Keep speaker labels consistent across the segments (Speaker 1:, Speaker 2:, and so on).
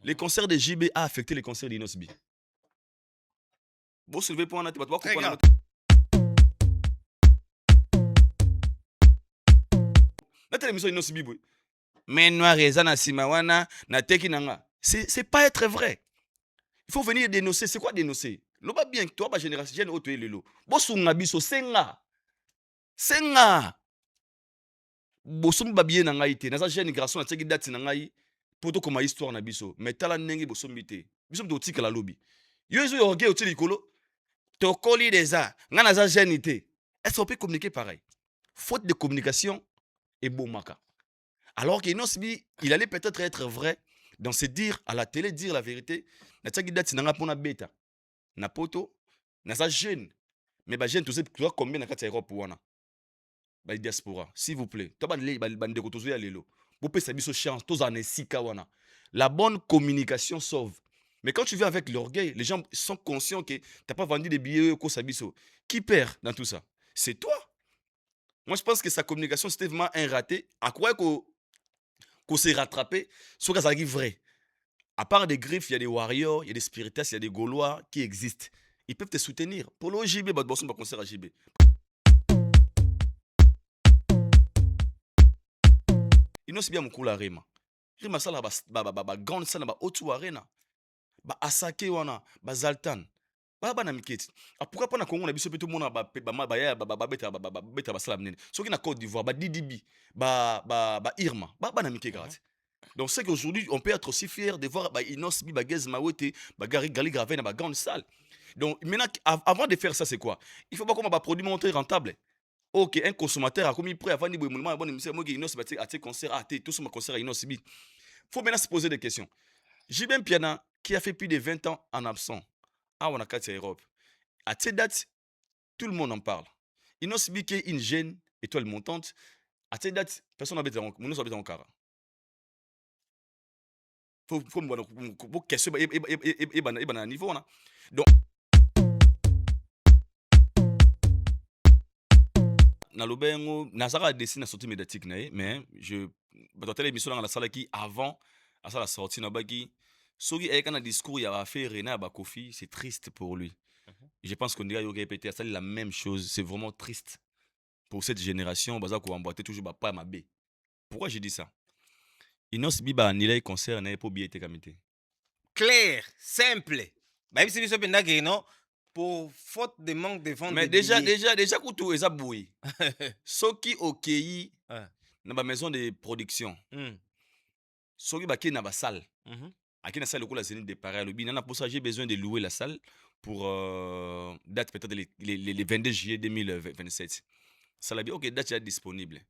Speaker 1: Les concerts de JB a affecté les concerts d'Inosbi. Vous soulevez pour un autre,
Speaker 2: Très grave.
Speaker 1: La télévision Inosbi, oui. Mais noir et zana simawana, na teki nanga. C'est pas être vrai. Il faut venir dénoncer. C'est quoi dénoncer? Loba bien, toi, ma génération, jeune auto et lelo. Bosunga biso, senga. Senga. Bosum babie na ngai te. Naza jeune garçon, na teki date na ngai. Poto koma histoire na biso. Mais tala nenge bosombi te. Biso mto tika la lobby. Yo ezo yorge oti likolo. Tokoli déjà. Nga naza jeune te. Est-ce qu'on peut communiquer pareil? Faute de communication et bomaka. Alors qu'Inosbi, il allait peut-être être vrai dans se dire à la télé, dire la vérité. Na teki date na nga pona beta. Na poto, naza jeune. Mais ba jeune, tu sais combien na kati ya Europe wana. Ba diaspora, s'il vous plaît. Toi bandeko tozo ya lelo. Bo pesa biso chance, toza na sika wana. La bonne communication sauve. Mais quand tu viens avec l'orgueil, les gens sont conscients que t'as pas vendu des billets au Kosabiso. Qui perd dans tout ça? C'est toi. Moi, je pense que sa communication, c'était vraiment un raté. À quoi qu'on s'est rattrapé, ce que ça arrive vrai. À part des griffes, il y a des warriors, il y a des spiritas, il y a des gaulois qui existent. Ils peuvent te soutenir. Pour le JB, bah, bon, concert à JB. Il nous bien mon la Rima. Rima sala ba grande sala ba Otu Arena. Ba Asake wana, ba Zaltan. Ba na miketi. A pourquoi pas na Congo na biso pe tout monde ba beta ba sala mnene. Soki na Côte d'Ivoire, ba Didibi, ba Irma, ba na miketi grati. Donc c'est qu'aujourd'hui on peut être aussi fier de voir ba Inos bi ba Gez Mawete, ba Gali Gravé na ba grande salle. Donc maintenant avant de faire ça c'est quoi? Il faut pas qu'on ba produit monter rentable. Ok, un consommateur a commis prêt avant de monument bon monsieur moi Inos ba te concert à tout ce concert à Inos bi. Faut maintenant se poser des questions. Jibem Piana qui a fait plus de 20 ans en absent. Ah on a 4 Europe. À cette date, tout le monde en parle. Inos bi qui est une jeune étoile montante. À cette date, personne n'habite en cara. Faut question et niveau on a. Donc na lobengo nazaka dessiner na sortie médiatique mais je bato l'émission dans la salle qui avant à ça la sortie na baki soki avec un discours il y a fait Rena ba Kofi c'est triste pour lui. Je pense qu'on dirait répéter ça la même chose, c'est vraiment triste pour cette génération baza ko emboîter toujours ba pas ma B. Pourquoi j'ai dit ça? Inos biba nilai concert na pour billet kamité.
Speaker 2: Clair, simple. Bah, si vous avez non, pour faute de manque de vente.
Speaker 1: Mais déjà kutu eza boui. Soki okei na ba maison de production. Soki ba ki na ba salle. À la salle de la Zénith de Paris, pour ça j'ai besoin de louer la salle pour date peut-être les 22 juillet 2027. Ça l'a dit, ok, date est disponible.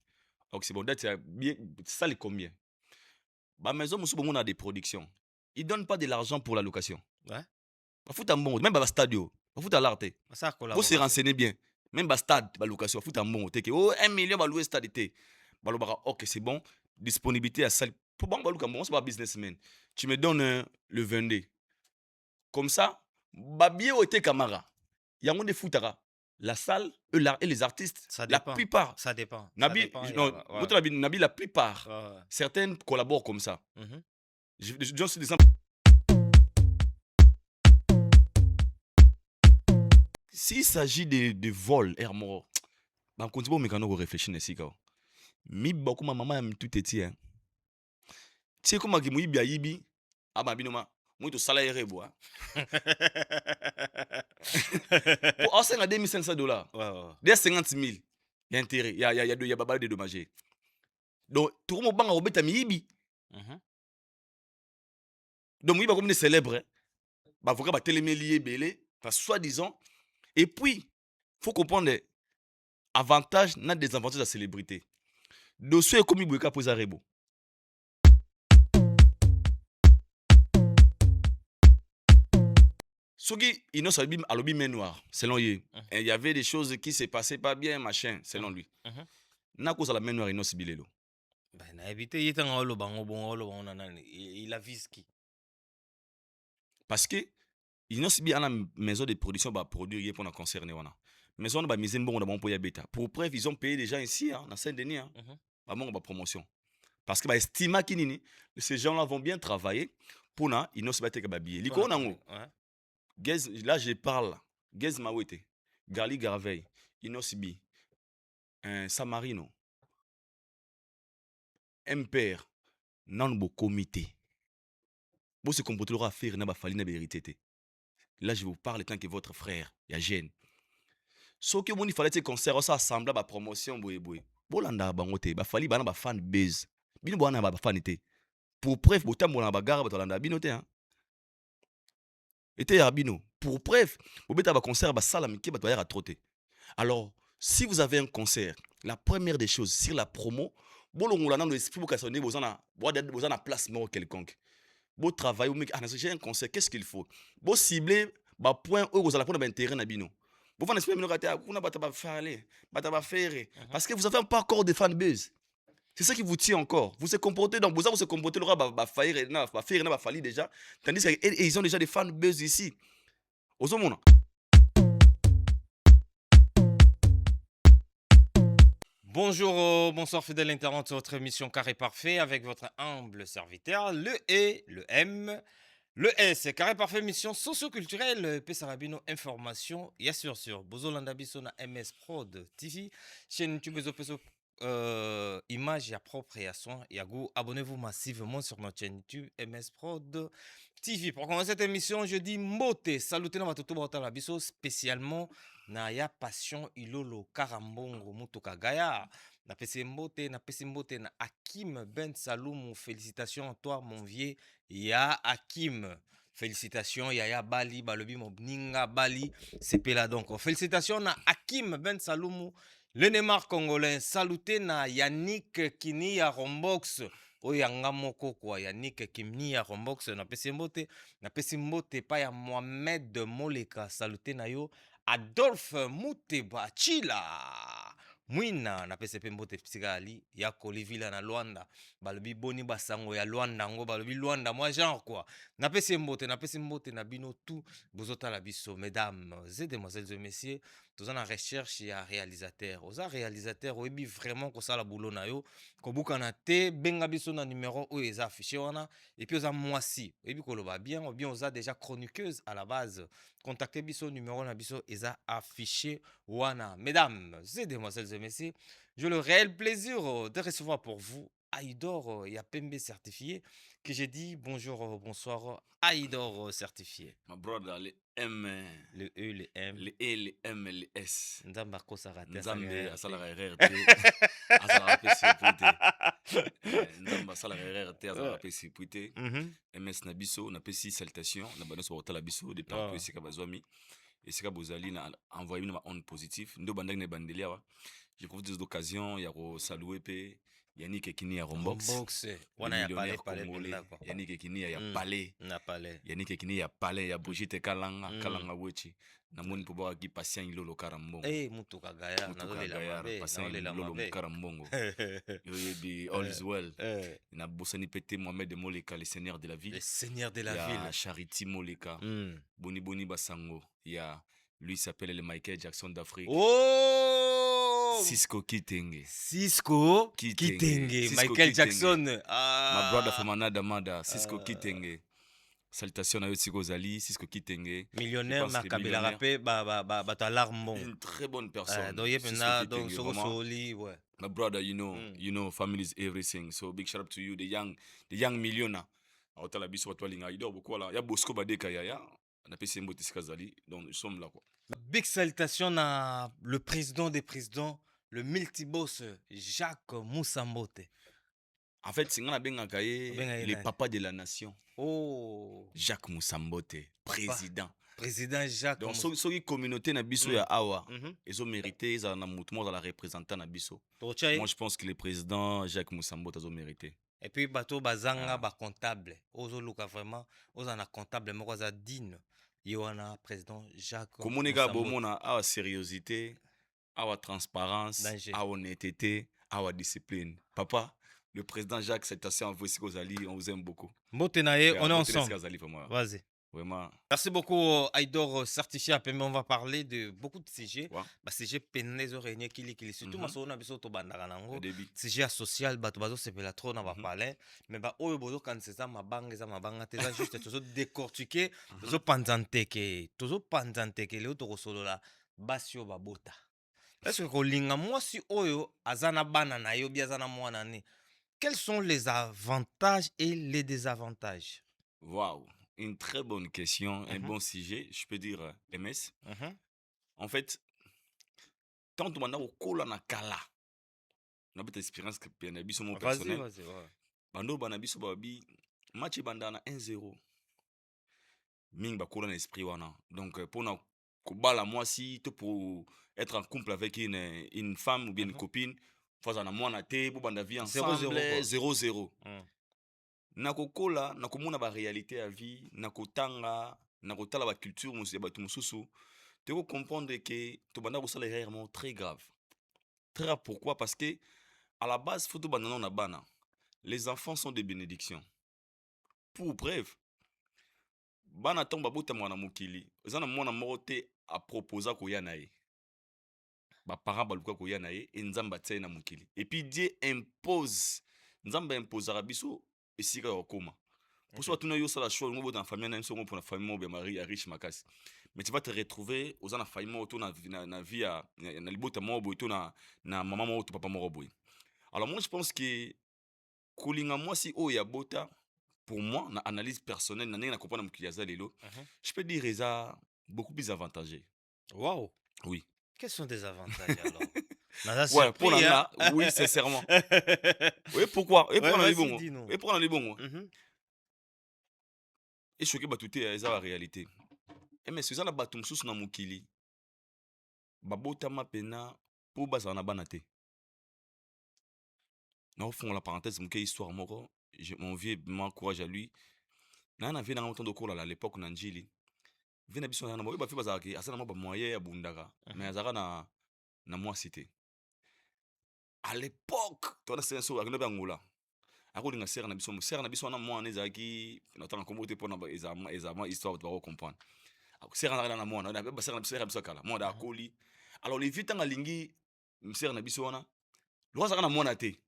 Speaker 1: Donc c'est bon, date est bien, salle combien? Bah maison, on a des productions. Ils donnent pas de l'argent pour la location.
Speaker 2: Ouais.
Speaker 1: Pas foutre un bon, même pas stadio, pas foutre à l'art. Vous se renseignez bien. Même pas stade, pas location, foutre un bon, oh 1 million va louer stade. Bah ok, c'est bon, disponibilité à salle. Pour bon, on c'est pas businessman. Tu me donnes le 22. Comme ça, babie ou été camara. Il y a un de foutara. La salle et les artistes,
Speaker 2: ça
Speaker 1: la
Speaker 2: dépend.
Speaker 1: plupart.
Speaker 2: Ça dépend.
Speaker 1: Nabi, Nabi, la plupart. Certains collaborent comme ça. Je donne des exemples. S'il s'agit de vol, Hermoro, bah, continue à réfléchir ici. Mi beaucoup ma maman aime tout petit. Tu sais comment il y a ibi, ah bah binoma, moi tout salaire bois. Pour enseigner à $2,500, des 50 000, il y a intérêt, il y a babal dédommagé. Donc tout le monde bang au bêta mi ibi. Donc il va comme des célèbres, bah faut que télémélier belé, parce soi-disant. Et puis, faut comprendre les avantages, n'a des avantages de la célébrité. Dossier comme il bouka pour Arebo. Sogi, il a lobby main noir, selon lui. Il y avait des choses qui se passaient pas bien, machin, selon lui. N'a cause à la main noire, il bilelo.
Speaker 2: Ben, n'a évité, il a visé qui?
Speaker 1: Parce que, il n'a pas une maison de production pour produire pour nous concerner. Maison de mise en bon pour bêta. Pour preuve, ils ont payé des gens ici, dans Saint-Denis, promotion. Parce que, estima qu'ils ces gens-là vont bien travailler Pona, Inos Bateka Babi. Liko nango. Gez, là, je parle. Gez Mawete. Garli Garveil. Inos Bi. Samarino. Impère. Nan bo comité. Vous se comportez à faire n'a pas fallu n'a vérité. Là, je vous parle tant que votre frère, ya gêne. Ce que il fallait que concert ça assemble ba promotion boy boy. Bolanda bangote, ba fali bana ba fan base. Bino bana ba fan été. Pour preuve, botam bona ba gara ba tolanda bino te hein. Était ya bino. Pour preuve, bobeta ba concert ba sala miki ba toya trotter. Alors, si vous avez un concert, la première des choses sur la promo, bolongola dans l'esprit pour casser bozana place mort quelconque. Beau travail, j'ai un conseil, qu'est-ce qu'il faut? Beau cibler, bah point où vous allez prendre intérêt na bino. Vous faites un parce que vous avez pas encore de fanbase. C'est ça qui vous tient encore. Vous se comportez donc vous se comportez le va faillir va faire va fallir déjà tandis qu'ils ont déjà des fanbase ici. Osomona.
Speaker 2: Bonjour, bonsoir fidèle internaute sur votre émission Carré Parfait avec votre humble serviteur, le E, le M, le S. Carré Parfait, mission socio-culturelle, Pesarabino, information, ya sur Bozolanda Biso na MS Prod TV, chaîne YouTube Bezo image ya propre et à soin, et à goût. Abonnez-vous massivement sur notre chaîne YouTube MS Prod TV. Pour commencer cette émission, je dis Mbote, salutez dans votre la Biso, spécialement na ya passion ilolo karambongo mutuka gaya na pesi mbote na Hakim Ben Saloum. Félicitations à toi mon vieux ya Hakim, félicitations ya Bali balobi mobninga Bali sepela donc félicitations na Hakim Ben Saloum le Neymar congolais. Saluté na Yannick Kini ya Rombox oyanga moko kwa Yannick Kimni ya Rombox na pesi mbote pa ya Mohamed Moleka. Saluté na yo Adolphe Muteba Chila Mwina na PCP Mbote Psikali ya Kolivila na Luanda balobi boni basango ya Luanda ngo balobi Luanda moi genre quoi na PC Mbote na bino tout bozota la biso. Mesdames et demoiselles et messieurs, tous en recherche ya réalisateur oza réalisateur oyebi vraiment ko sala boulot na yo ko bukana te benga biso na numéro oyo eza affiché wana et puis oza mwasi oyebi koloba bien ou bien oza déjà chroniqueuse à la base, contactez biso numéro na biso eza affiché wana. Mesdames et demoiselles et messieurs, j'ai le réel plaisir de recevoir pour vous Aïdor Yapembe certifié, que j'ai dit bonjour, bonsoir, Aïdor certifié.
Speaker 1: Ma brother, le M,
Speaker 2: le E, le M,
Speaker 1: le E, le M, le S.
Speaker 2: Nzamba Kosarate,
Speaker 1: Nzambe asala RRT, asala PCPT. Nzamba asala RRT, asala PCPT. MS Nabiso, na PC salutation, na bano sur la biso de partout ici kabazwami. Et c'est kabozali na envoyé ma onde positif. Ndo bandak ne bandelia wa. Je profite de cette occasion ya ko saluer pe Yannick Ekini ya Rombox.
Speaker 2: Wana ya palais
Speaker 1: Yannick Ekini ya palais.
Speaker 2: Na palais.
Speaker 1: Yannick Ekini ya palais ya Brigitte Kalanga, Kalanga wechi. Na moni po ba ki patient ilolo karambongo.
Speaker 2: Mutuka gaya na
Speaker 1: gaya patient ilolo karambongo. Yoyebi all is well. Na bosani pété Mohamed Moleka, le seigneur de la ville.
Speaker 2: Le seigneur de la ville.
Speaker 1: Charity Moleka. Boni boni basango. Ya lui s'appelle le Michael Jackson d'Afrique. Cisco Kitenge.
Speaker 2: Cisco Kitenge. Michael Jackson.
Speaker 1: My brother from another mother. Cisco Kitenge. Salutations à Cisco Zali, Cisco Kitenge.
Speaker 2: Millionnaire, Makabela Rapé,
Speaker 1: une très bonne personne. My brother, you know, family is everything. So big shout out to you, the young millionaire. Aotala biso watwalinga ido bokola ya Bosco Badeka ya. On a PC Mbote Skazali, donc nous sommes là quoi.
Speaker 2: Big salutation à le président des présidents, le multiboss Jacques Moussa Mbote.
Speaker 1: En fait, c'est le papa de la nation. Jacques Moussa Mbote, président.
Speaker 2: Président Jacques.
Speaker 1: Donc, ceux qui communauté na biso ya awa, ils ont mérité, ils ont dans la représentant na biso. Moi, je pense que le président Jacques Moussa Mbote a mérité.
Speaker 2: Et puis, bateau bazanga ba comptable. Ozo luka vraiment, ozo na comptable moko za digne. Yoana président Jacques.
Speaker 1: Comment on a bomona awa sérieuxité, awa transparence, awa honnêteté, awa discipline. Papa, le président Jacques, c'est assez envoyé si vous allez, on vous aime beaucoup.
Speaker 2: Mbote nae, on est ensemble. Vas-y.
Speaker 1: Vraiment.
Speaker 2: Merci beaucoup, Aïdor certifié APM. On va parler de beaucoup de sujets.
Speaker 1: Ouais.
Speaker 2: Bah, sujet penezo réunion qui surtout ma sona biso to bandaka
Speaker 1: Le
Speaker 2: nango.
Speaker 1: débit.
Speaker 2: Sujet social bato bazo sepela trop na ba
Speaker 1: Mhm.
Speaker 2: parler. Mais bah oyo bozo kan c'est ça ma banga teza juste tozo décortiquer
Speaker 1: Mhm.
Speaker 2: tozo panzante ke leo to solola basio babota. Est-ce que kolinga mwasi oyo azana bana na yo biazana mwana ni? Quels sont les avantages et les désavantages?
Speaker 1: Waouh. Une très bonne question, un
Speaker 2: Mhm,
Speaker 1: bon sujet. Je peux dire MS.
Speaker 2: mhm.
Speaker 1: En fait, tant que on kola na kala. On a peut expérience que bien biso mon
Speaker 2: Vas-y,
Speaker 1: personnel.
Speaker 2: vas-y, ouais.
Speaker 1: Bando banabiso babi match bandana 1-0. Ming bakola na esprit wana. Donc pour na kobala moi si te pour être en couple avec une femme ou bien une
Speaker 2: Mhm.
Speaker 1: copine, faut na mwana te, bo banda vie
Speaker 2: 0-0
Speaker 1: ensemble
Speaker 2: quoi.
Speaker 1: 0-0.
Speaker 2: Mm.
Speaker 1: Nakokola nakomona ba réalité à vie, nakotanga, nakotala ba culture musu ya bato mususu. Tu peux comprendre que to banda ko sala réellement très grave. Très grave pourquoi? Parce que à la base faut to banda na bana. Les enfants sont des bénédictions. Pour bref, bana ntango babotama na mokili eza na mwana moko te aproposa koya na ye baparent baluka koya na ye e nzambe atia ye na mokili epuis dieu impose nzambe aimposaka biso esika ya kokóma mposo
Speaker 2: Ok.
Speaker 1: batuna yo osala choix olingo bota na famille na biso ngo mpona famille moko ya riche makasi mais tu vas te retrouver oza na famille moko to na vie na libota moko boye to na mama moko to papa moko boye alors moi je pense que kolinga mwasi oyo ya bota pour moi na analyse personnelle na ndenge na comprendre mokili aza lelo
Speaker 2: Mhm.
Speaker 1: je peux dire eza beaucoup plus avantagé.
Speaker 2: Waouh.
Speaker 1: Oui.
Speaker 2: Quels sont des avantages alors? Naza
Speaker 1: Ouais, pour
Speaker 2: surpris, hein?
Speaker 1: Nanga, oui, sincèrement. Oui, pourquoi? Et
Speaker 2: Ouais,
Speaker 1: pourquoi on a dit
Speaker 2: vas-y,
Speaker 1: bon?
Speaker 2: dis-nous.
Speaker 1: Et pourquoi on a dit bon?
Speaker 2: Mhm.
Speaker 1: Et choqué batouté, eza la réalité. Eh mais c'est ça la batum sous na mukili. Babota ma pena pour bazana na bana te. Na au fond la parenthèse muke histoire moko, mon vieux m'encourage à lui. Na vie na autant de cours à l'époque na njili. Vina biso na mo ba fi bazaki, asana mo ba moyen ya bundaka. Mais
Speaker 2: Mhm.
Speaker 1: azaka na moi cité. À l'époque, toi na c'est un so akina bangola. Akolinga sere na biso wana mwana ezalaki natanga kombo te mpona ezama histoire bato bakocomprendre sere nazalaki na mwana basere na biso ya kala mwana
Speaker 2: Mhm.
Speaker 1: akoli alors levi ntango alingi sere na biso wana loko azalaka na mwana te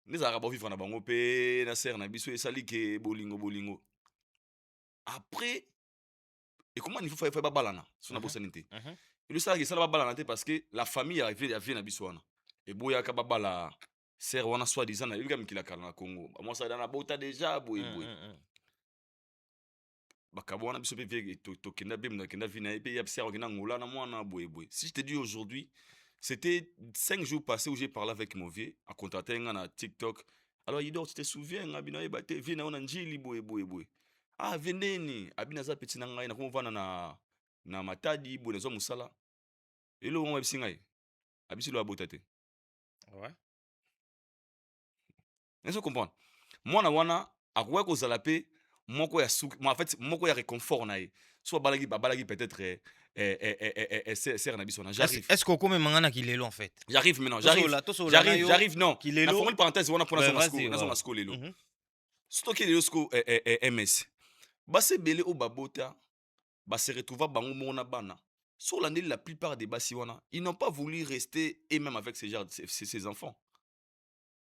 Speaker 1: nde ezalaka bovivre na bango mpe na sere na biso esali ke bolingo après ekoma nivo fa babalana so
Speaker 2: Mhm.
Speaker 1: nabosani te
Speaker 2: Mhm.
Speaker 1: elo esalaka esala babalana te parce que la famille ya vie na biso wana eboyaka babala sere wana soi disant na yebika mikili ya kala na congo bamwasala na bota déjà boyeboye
Speaker 2: Mhm.
Speaker 1: bakabo wana biso mpe vie tokenda be moto akenda vi na ye mpe ya sere akenda ngola na mwana boyeboye si je te dis aujourd'hui c'était 5 jours passés où j'ai parlé avec mon vieux acontracté nga na tiktok alors idor tu te souviens nga bino yeba te vie na yo na njili boyeboye ah vie ndeni abi naza peti na ngai nakomovanda na matadi boye nazwa mosala eloko ngo yebisi ngai abisi lo abota te
Speaker 2: Ouais.
Speaker 1: nazo comprendre mwana wana akoki kozala mpe moko ya suki en fait moko ya réconfort na ye so babalaki peut-être sere na biso wana j'arrive
Speaker 2: Est-ce qu'on come mangana kilelo en fait?
Speaker 1: j'arrive maintenant
Speaker 2: Tosola na yo
Speaker 1: j'arrive non
Speaker 2: kilelo.
Speaker 1: nafongoli parenthèse wana mpo
Speaker 2: Ouais, vas-y,
Speaker 1: nazonga
Speaker 2: ouais.
Speaker 1: siko lelo
Speaker 2: Mhm.
Speaker 1: soki toki lelo siko ms basi ebele oyo babota base retrouva bango moko na bana so olandeli la plupart des basi wana ils n'ont pas voulu rester et même avec ces enfants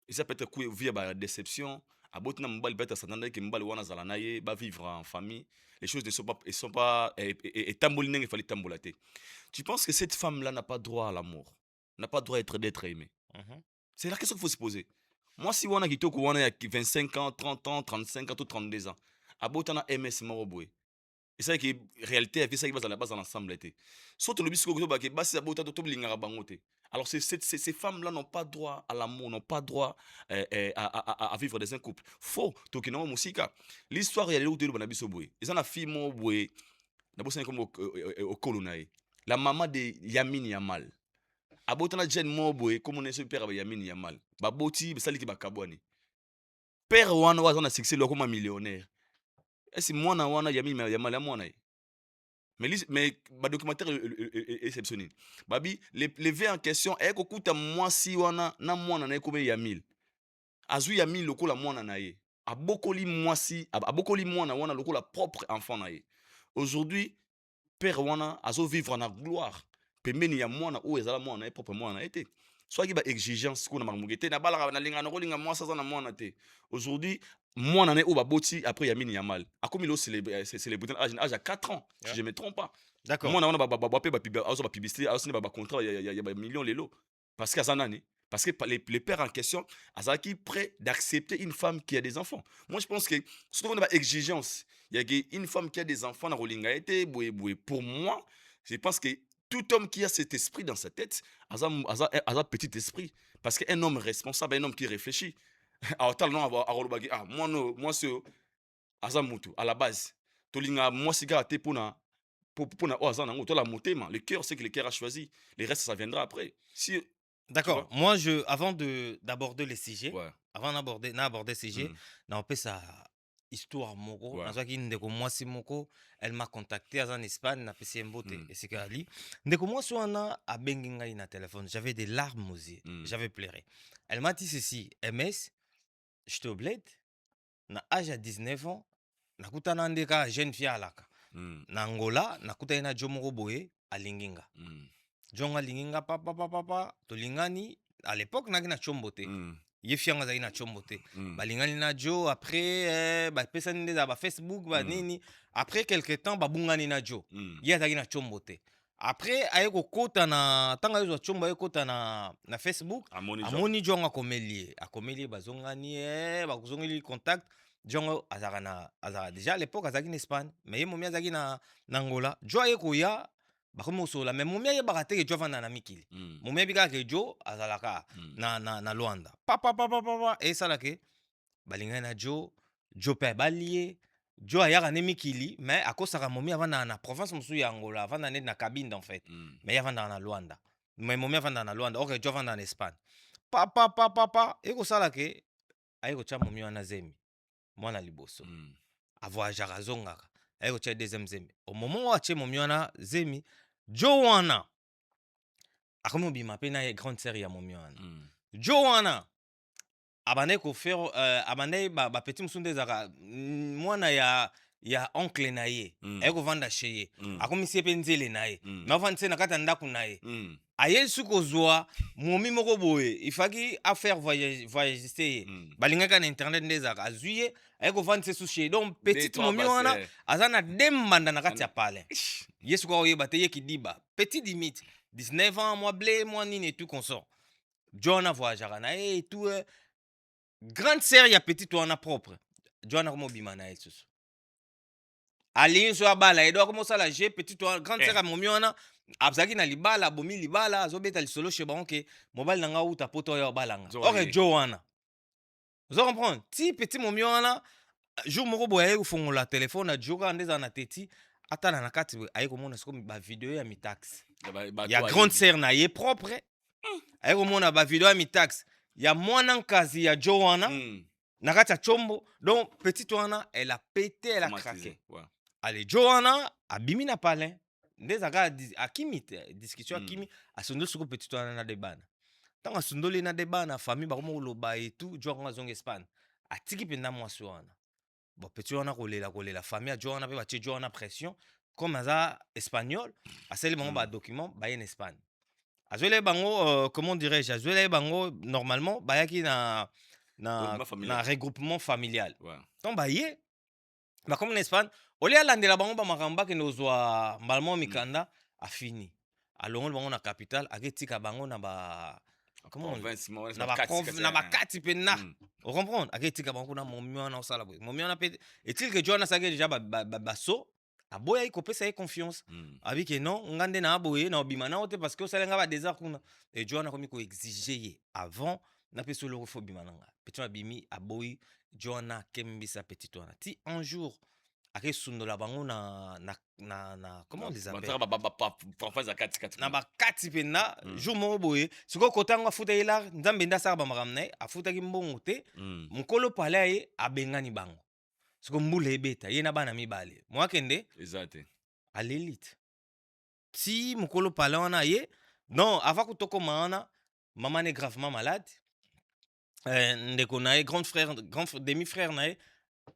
Speaker 1: et ça peut être quoi via ba déception aboti na mobali peut-être s'attendait que mobali wana azala na ye ba vivre en famille les choses ne sont pas etamboli ndenge fallait tambola te tu penses que cette femme là n'a pas droit à l'amour n'a pas droit d'être aimée
Speaker 2: Mhm.
Speaker 1: c'est la question qu'il faut se poser moi si wana kitoko wana ya 25 ans 30 ans 35 ans tout 32 ans abota na ms moko boye esalaki réalité efesaki bazala bazala ensemble te so tolobi sikoyo tobake basi ya bota tobolingaka bango te alors ces femmes là n'ont pas droit à l'amour n'ont pas droit à vivre dans un couple faux tokende yango mosika l'histoire ya lelo toyeloba na biso boye eza na fille moko boye nabosani komo okolo na ye la maman de Yamini Yamal abotana jeune moko boye komo na ye so père ya Yamini Yamal baboti basaliki bakabwani père wana oyo aza na succès lokoma millionnaire esi mwana wana Yamini Yamal ya mwana ye mais badocumentaire exception nini babi le v en question ayekokuta mwasi wana na mwana na ye komi ya 1000 azwi ya 1000 lokola mwana na ye abokoli mwasi abokoli mwana wana lokola propre enfant na ye. Aujourd'hui père wana vivre na gloire pembeni ya mwana oyo ezala mwana na ye propre mwana na ye te. Soki ba exigence kuna makambo te na balaka na linga na kolinga mwasi aza na mwana te. Aujourd'hui mwana na ye oyo baboti après Yamini Yamal akomi lo célébrer âge à 4 ans si
Speaker 2: Ouais.
Speaker 1: je me trompe pas.
Speaker 2: D'accord.
Speaker 1: Mwana wana pe ba publicité azo ba contrat ya ba millions lelo parce que aza nani parce que les pères en question azalaki prêt d'accepter une femme qui a des enfants. Moi je pense que surtout on a exigence il y a une femme qui a des enfants na kolinga été boye pour moi je pense que tout homme qui a cet esprit dans sa tête aza petit esprit parce qu'un homme responsable un homme qui réfléchit aotala non akolobaki moi c'est aza mutu à la base tolinga mwasi kaka te mpona oyo aza nango tola motema le cœur c'est que le cœur a choisi le reste ça viendra après si
Speaker 2: D'accord.
Speaker 1: vois?
Speaker 2: Moi, avant d'aborder les sujets,
Speaker 1: ouais
Speaker 2: avant d'aborder les sujets,
Speaker 1: mm.
Speaker 2: na opé ça histoire moko,
Speaker 1: Ouais.
Speaker 2: nazaki ndeko mwasi moko, elle m'a contacté en Espagne, na pesi mbote,
Speaker 1: Mm.
Speaker 2: et c'est qu'ali. Ndeko mwasi wana a bengi ngai na téléphone, j'avais des larmes aux yeux,
Speaker 1: Mm.
Speaker 2: j'avais pleuré. Elle m'a dit ceci, MS, je te bled, na âge à 19 ans, nakutana ndeka jeune fille alaka.
Speaker 1: Mm.
Speaker 2: Na Angola, nakutana na jomoko boye, alinginga.
Speaker 1: Mm.
Speaker 2: Jonga linginga papa tolingani à l'époque naki na chombo te
Speaker 1: Mm.
Speaker 2: ye fianga zaki na chombo te
Speaker 1: Mm.
Speaker 2: balingani na jo après bapesani nde za ba Facebook ba nini après quelque temps babungani na jo
Speaker 1: Mm.
Speaker 2: ye azaki na chombo te après aye kokota na tanga yozwa chombo aye kota na Facebook amoni jonga akomeli bazongani bakuzongeli contact jongo azaka déjà à l'époque azaki na Espagne mais ye momi azaki na Angola jo aye koya bakomi kosola mais momi ayebaka te ke jo avanda na mikili momi ayebi kaka ke jo azalaka na Luanda papa esala ke balingani na jo mpe ayebali ye jo ayaka ne mikili mais akosaka momi avandaka na province mosusu ya Angola avanda neti na Cabinda en fait mais ye avandaka na Luanda mais momi avandaka na Luanda ok jo avandaka na Espagne papa ekosala ke aye kotya momi wana zemi mwana liboso avoyageaka azongaka aye kotya deuxième zemi au moment oyo atie momi wana zemi jo wana akomi obima mpe na ye grande sœur ya momi wana jo wana abandaki kofaire abandaki bapeti mosusu nde ezalaka mwana ya oncle na ye aye kovanda che ye akomisi ye mpe nzele na ye me avandisi ye na kati ya ndako na ye ayeli soki kozwa momi moko boye ifaki afaire voyagiste ye balingaki na internet nde ezalaka azwi ye aye kovandisa ye susu che ye donc petite momi wana aza na dembanda na kati ya palin ye soki akoyeba te ye kidiba petit limite 19 ans moi blé moi nini et tout consort John a voyagera na ye et tout grande sœur ya petite wana propre John a komo bima na ye susu alingi so abala edo akomo sala je petite wana grande sœur ya momi wana abzaki na libala abomi libala azobeta lisolo chez bango ke mobali nanga uta poto oyo balanga ok jo wana vous comprendre ti petit momi wana jour moko boye aye kofongola telefone na joka ndeza na teti atala na kati aye komona siko ba video ya mitax ya grande sœur na ye propre aye komona ba video ya mitax ya mwana nkazi ya jo wana na kati ya chombo donc petite wana elle a pété elle a craqué allez jo wana abimi na palin ndezaka akimi discussion akimi asondoli siko petite wana na debana ntango asundoli na debana famille bakoma koloba et tout jo yango azonga Espagne atiki mpenza mwasi wana bon petit wana kolela famille ya jo wana mpe batie jo wana pression comme aza espagnol asali bango badocument baye na Espagne azwele bango comment dirais-je azwele bango normalement bayaki na regroupement familial donc baye bakomi na Espagne olia alandela bango bamakambo bakende kozwa mbala mikanda afini alongoli bango na capitale aketika bango na bakati mpenza ocomprendre aketika bango kuna momi wana osala boye momi wana mpe etili ke jo wana asaki deja baso aboyaki kopesa ye confiance abi ke non nga nde na boye na obima nao te parce que osalenga badésert kuna e jo wana akomi koexige ye avant napesi oloko fo obima na nga petit wana abimi aboyi jo wana akembisa petit wana ti un jour akesundola bango na comment on les appelle na bakati mpenza jour moko boye sikoyo kota yango afuta ye lar nzambe nde asaka bamakambo na ye afutaki mbongo te mokolo pale aye abengani bango siko mbula ebeta ye na bana mibale mwakende alelite ti mokolo pale wana ye non ava kutokoma wana mama ne gravement malade ndeko na ye demi-frère na ye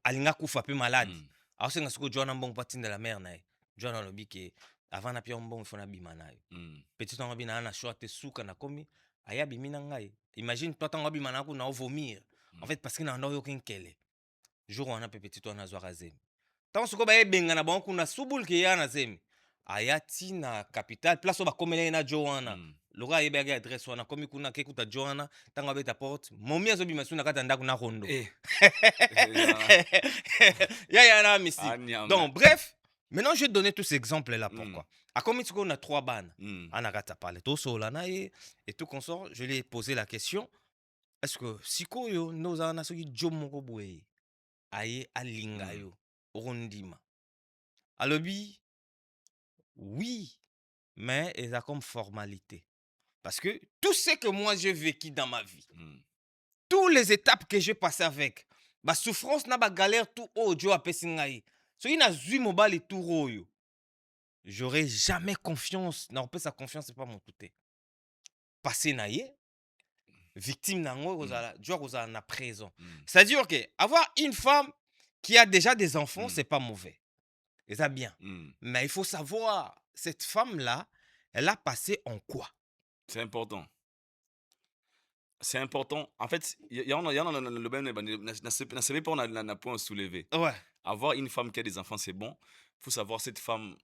Speaker 2: alinga kufa pe malade.
Speaker 1: Mm.
Speaker 2: Aosenga siko Joana mbongo pa tindela mère na ye. Joana alobi ke avant na pia mbongo fona bima na yo.
Speaker 1: Mm.
Speaker 2: Petit tango bina na choix te suka na komi aya bimina ngai. Imagine toi tango bima na ko na vomir. En fait parce que na ndo yo kinkele. Jour wana pe petit wana zwaka zemi. Tango siko ba yebenga na bango kuna subul ke ya na zemi. Aya ti na capital place o ba komele na Joana.
Speaker 1: Mm.
Speaker 2: Loka yebe ga adresse wana komi kuna ke kuta Joana tango abeta porte. Momi azobima suna kata ndako na rondo.
Speaker 1: Eh.
Speaker 2: Ya na mystique.
Speaker 1: Anyama.
Speaker 2: Donc bref, maintenant je vais te donner tous ces exemples là
Speaker 1: Mm.
Speaker 2: pourquoi. À comme on a 3 bannes.
Speaker 1: Mm.
Speaker 2: Anagata parle tout solana et tout consort, je lui ai posé la question est-ce que sikoyo nos ana soki jomoko boye aye alinga yo rondima. Alobi oui, mais ils a comme formalité. Parce que tout ce que moi j'ai vécu dans ma vie,
Speaker 1: Mm.
Speaker 2: toutes les étapes que j'ai passées avec, ba souffrance na ba galère tout audio apesi ngai. Soki na zui mobile tout royo. J'aurais jamais confiance. Non, sa confiance, c'est pas mon côté. Passé na ye, victime nango, Dieu na présent. C'est-à-dire que avoir une femme qui a déjà des enfants, c'est pas mauvais. Et ça bien. Mais il faut savoir, cette femme-là, elle a passé en quoi?
Speaker 1: C'est important. C'est important. En fait, il y en a le même, pas on a point soulevé.
Speaker 2: Ouais.
Speaker 1: Avoir une femme qui a des enfants, c'est bon. Il faut savoir cette femme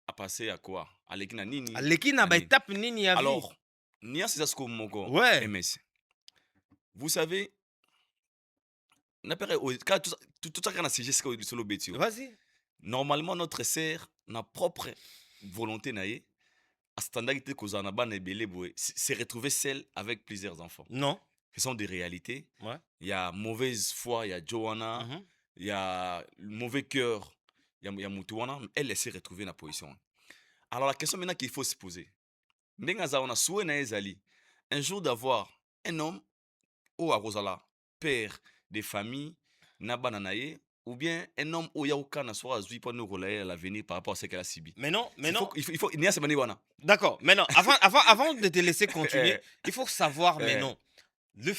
Speaker 1: a passé à quoi? À l'équina nini.
Speaker 2: À l'équina, bah, étape nini ya vie.
Speaker 1: Alors, Nia c'est ça ce qu'on moko.
Speaker 2: Ouais.
Speaker 1: MS. Vous savez, tout ça qu'on a sujet c'est sur le bêtio.
Speaker 2: Vas-y.
Speaker 1: Normalement, notre sœur, n'a propre volonté naïe, à standard que na ban c'est retrouver celle avec plusieurs enfants.
Speaker 2: Non.
Speaker 1: Ce sont des réalités.
Speaker 2: Ouais.
Speaker 1: Il y a mauvaise foi, il y a Joanna, il y a mauvais cœur, il y a Mutuana, elle s'est retrouvée dans la position. Alors la question maintenant qu'il faut se poser, un jour d'avoir un homme ou à Rosala, père des familles, Nabananaye, ou bien un homme au Yaouka n'a soit azui pour nous relayer à l'avenir par rapport à ce qu'elle a subi.
Speaker 2: Mais non,
Speaker 1: Il faut, il y a ce maniwana.
Speaker 2: D'accord, mais non, avant de te laisser continuer, il faut savoir, mais non. Le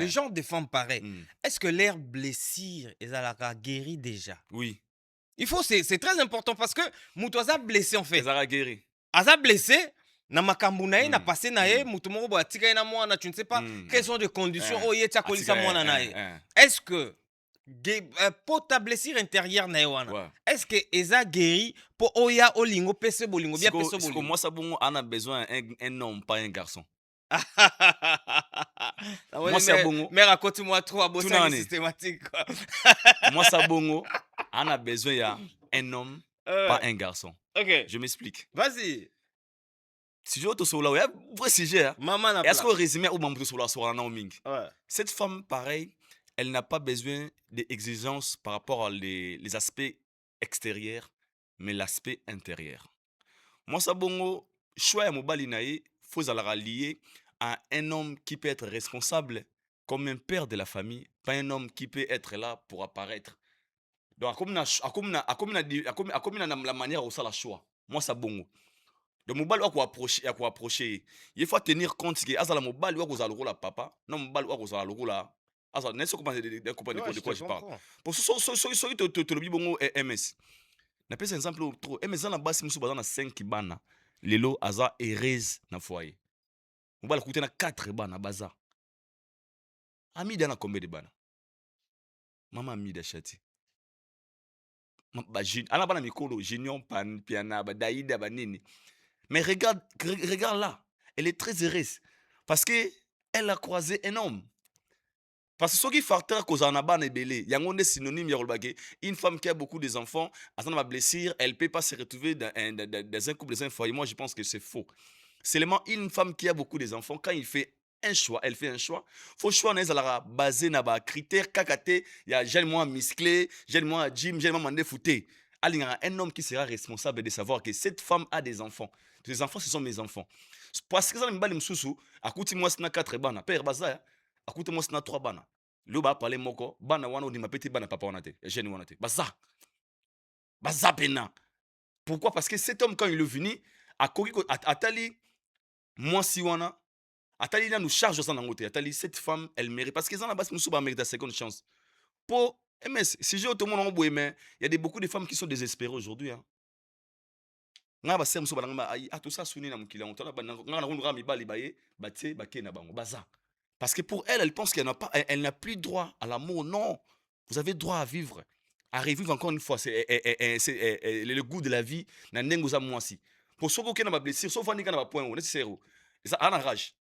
Speaker 2: genre de femmes pareilles, est-ce que leur blessure est à guéri déjà?
Speaker 1: Oui.
Speaker 2: C'est très important parce que Moutouaza blessé en fait.
Speaker 1: Elle a guéri.
Speaker 2: Aza blessé, na makambu na ye, na passé na ye, Moutoumoro bo atika na mwana, tu ne sais pas quelles sont les conditions où ye tia kolisa mwana na ye. Est-ce que pour ta blessure intérieure na wana, est-ce que eza guéri pour oya olingo pese bolingo bien pese bolingo?
Speaker 1: Moi ça bon, on a besoin un homme pas un garçon.
Speaker 2: Moi ça bongo. Mais raconte-moi trop à bosser systématique quoi.
Speaker 1: Moi ça bongo, on a besoin d'un homme pas un garçon.
Speaker 2: OK.
Speaker 1: Je m'explique.
Speaker 2: Vas-y.
Speaker 1: Si je te soula, un vrai sujet. Est-ce qu'on résume ou mambo soula sur Naoming? Cette femme pareil, elle n'a pas besoin d'exigences par rapport à les aspects extérieurs, mais l'aspect intérieur. Moi ça bongo, choix mobali naï, faut la lier à un homme qui peut être responsable comme un père de la famille, pas un homme qui peut être là pour apparaître. Donc comme la manière où ça la choix. Moi ça bongo. Donc mobile wa approcher, il faut tenir compte que azala mobile wa kozala la papa, non mobile wa kozala la azala n'est-ce pas de quoi je parle. Pour ce te le bongo MS. Na pesa exemple trop MS na basi musu bazana 5 bana. Lelo aza heureuse na foyer. Mobile coûter na 4 bana baza. Amida na combien de bana? Mama Amida chati. Ana bana mikolo junior pan piana ba daïda ba nini. Mais regarde là, elle est très heureuse parce que elle a croisé un homme. Parce que ce qui facteur cause en aban et belé, yango est synonyme yarolbake. Une femme qui a beaucoup d'enfants, à ma blessure, elle peut pas se retrouver dans un couple, dans un foyer. Moi, je pense que c'est faux. C'est seulement une femme qui a beaucoup d'enfants, quand il fait un choix, elle fait un choix. Faut choix n'est basé na ba critères kakate, il y a jeune moi musclé, jeune moi gym, jeune moi mandé fouté. Il y a un homme qui sera responsable de savoir que cette femme a des enfants. Ces enfants, ce sont mes enfants. Parce que ça me bali msusu, akuti moi sina 4 bana, père baza, akuti moi sina 3 bana. Lo ba parler moko, bana wana ni mapeti bana papa wana te, jeune wana te. Baza. Baza pena. Pourquoi? Parce que cet homme quand il est venu, atali moi si wana Atali na nous charge ça dans côté. Atali cette femme, elle mérite parce que ça na bas nous mérite la seconde chance. Pour MS, si j'ai tout le monde en boé mais il y a beaucoup de femmes qui sont désespérées aujourd'hui hein. Nga ba sem so ba nga ai tout ça suni na mukila on tala ba nga na ngura mi bali baye batie ba ke na bango baza. Parce que pour elle, elle pense qu'elle n'a pas elle n'a plus droit à l'amour. Non. Vous avez droit à vivre. À revivre encore une fois, c'est le goût de la vie na ndengo za mwasi. Pour ceux qui ont des blessures, sauf quand on a point on est zéro. Et ça en rage.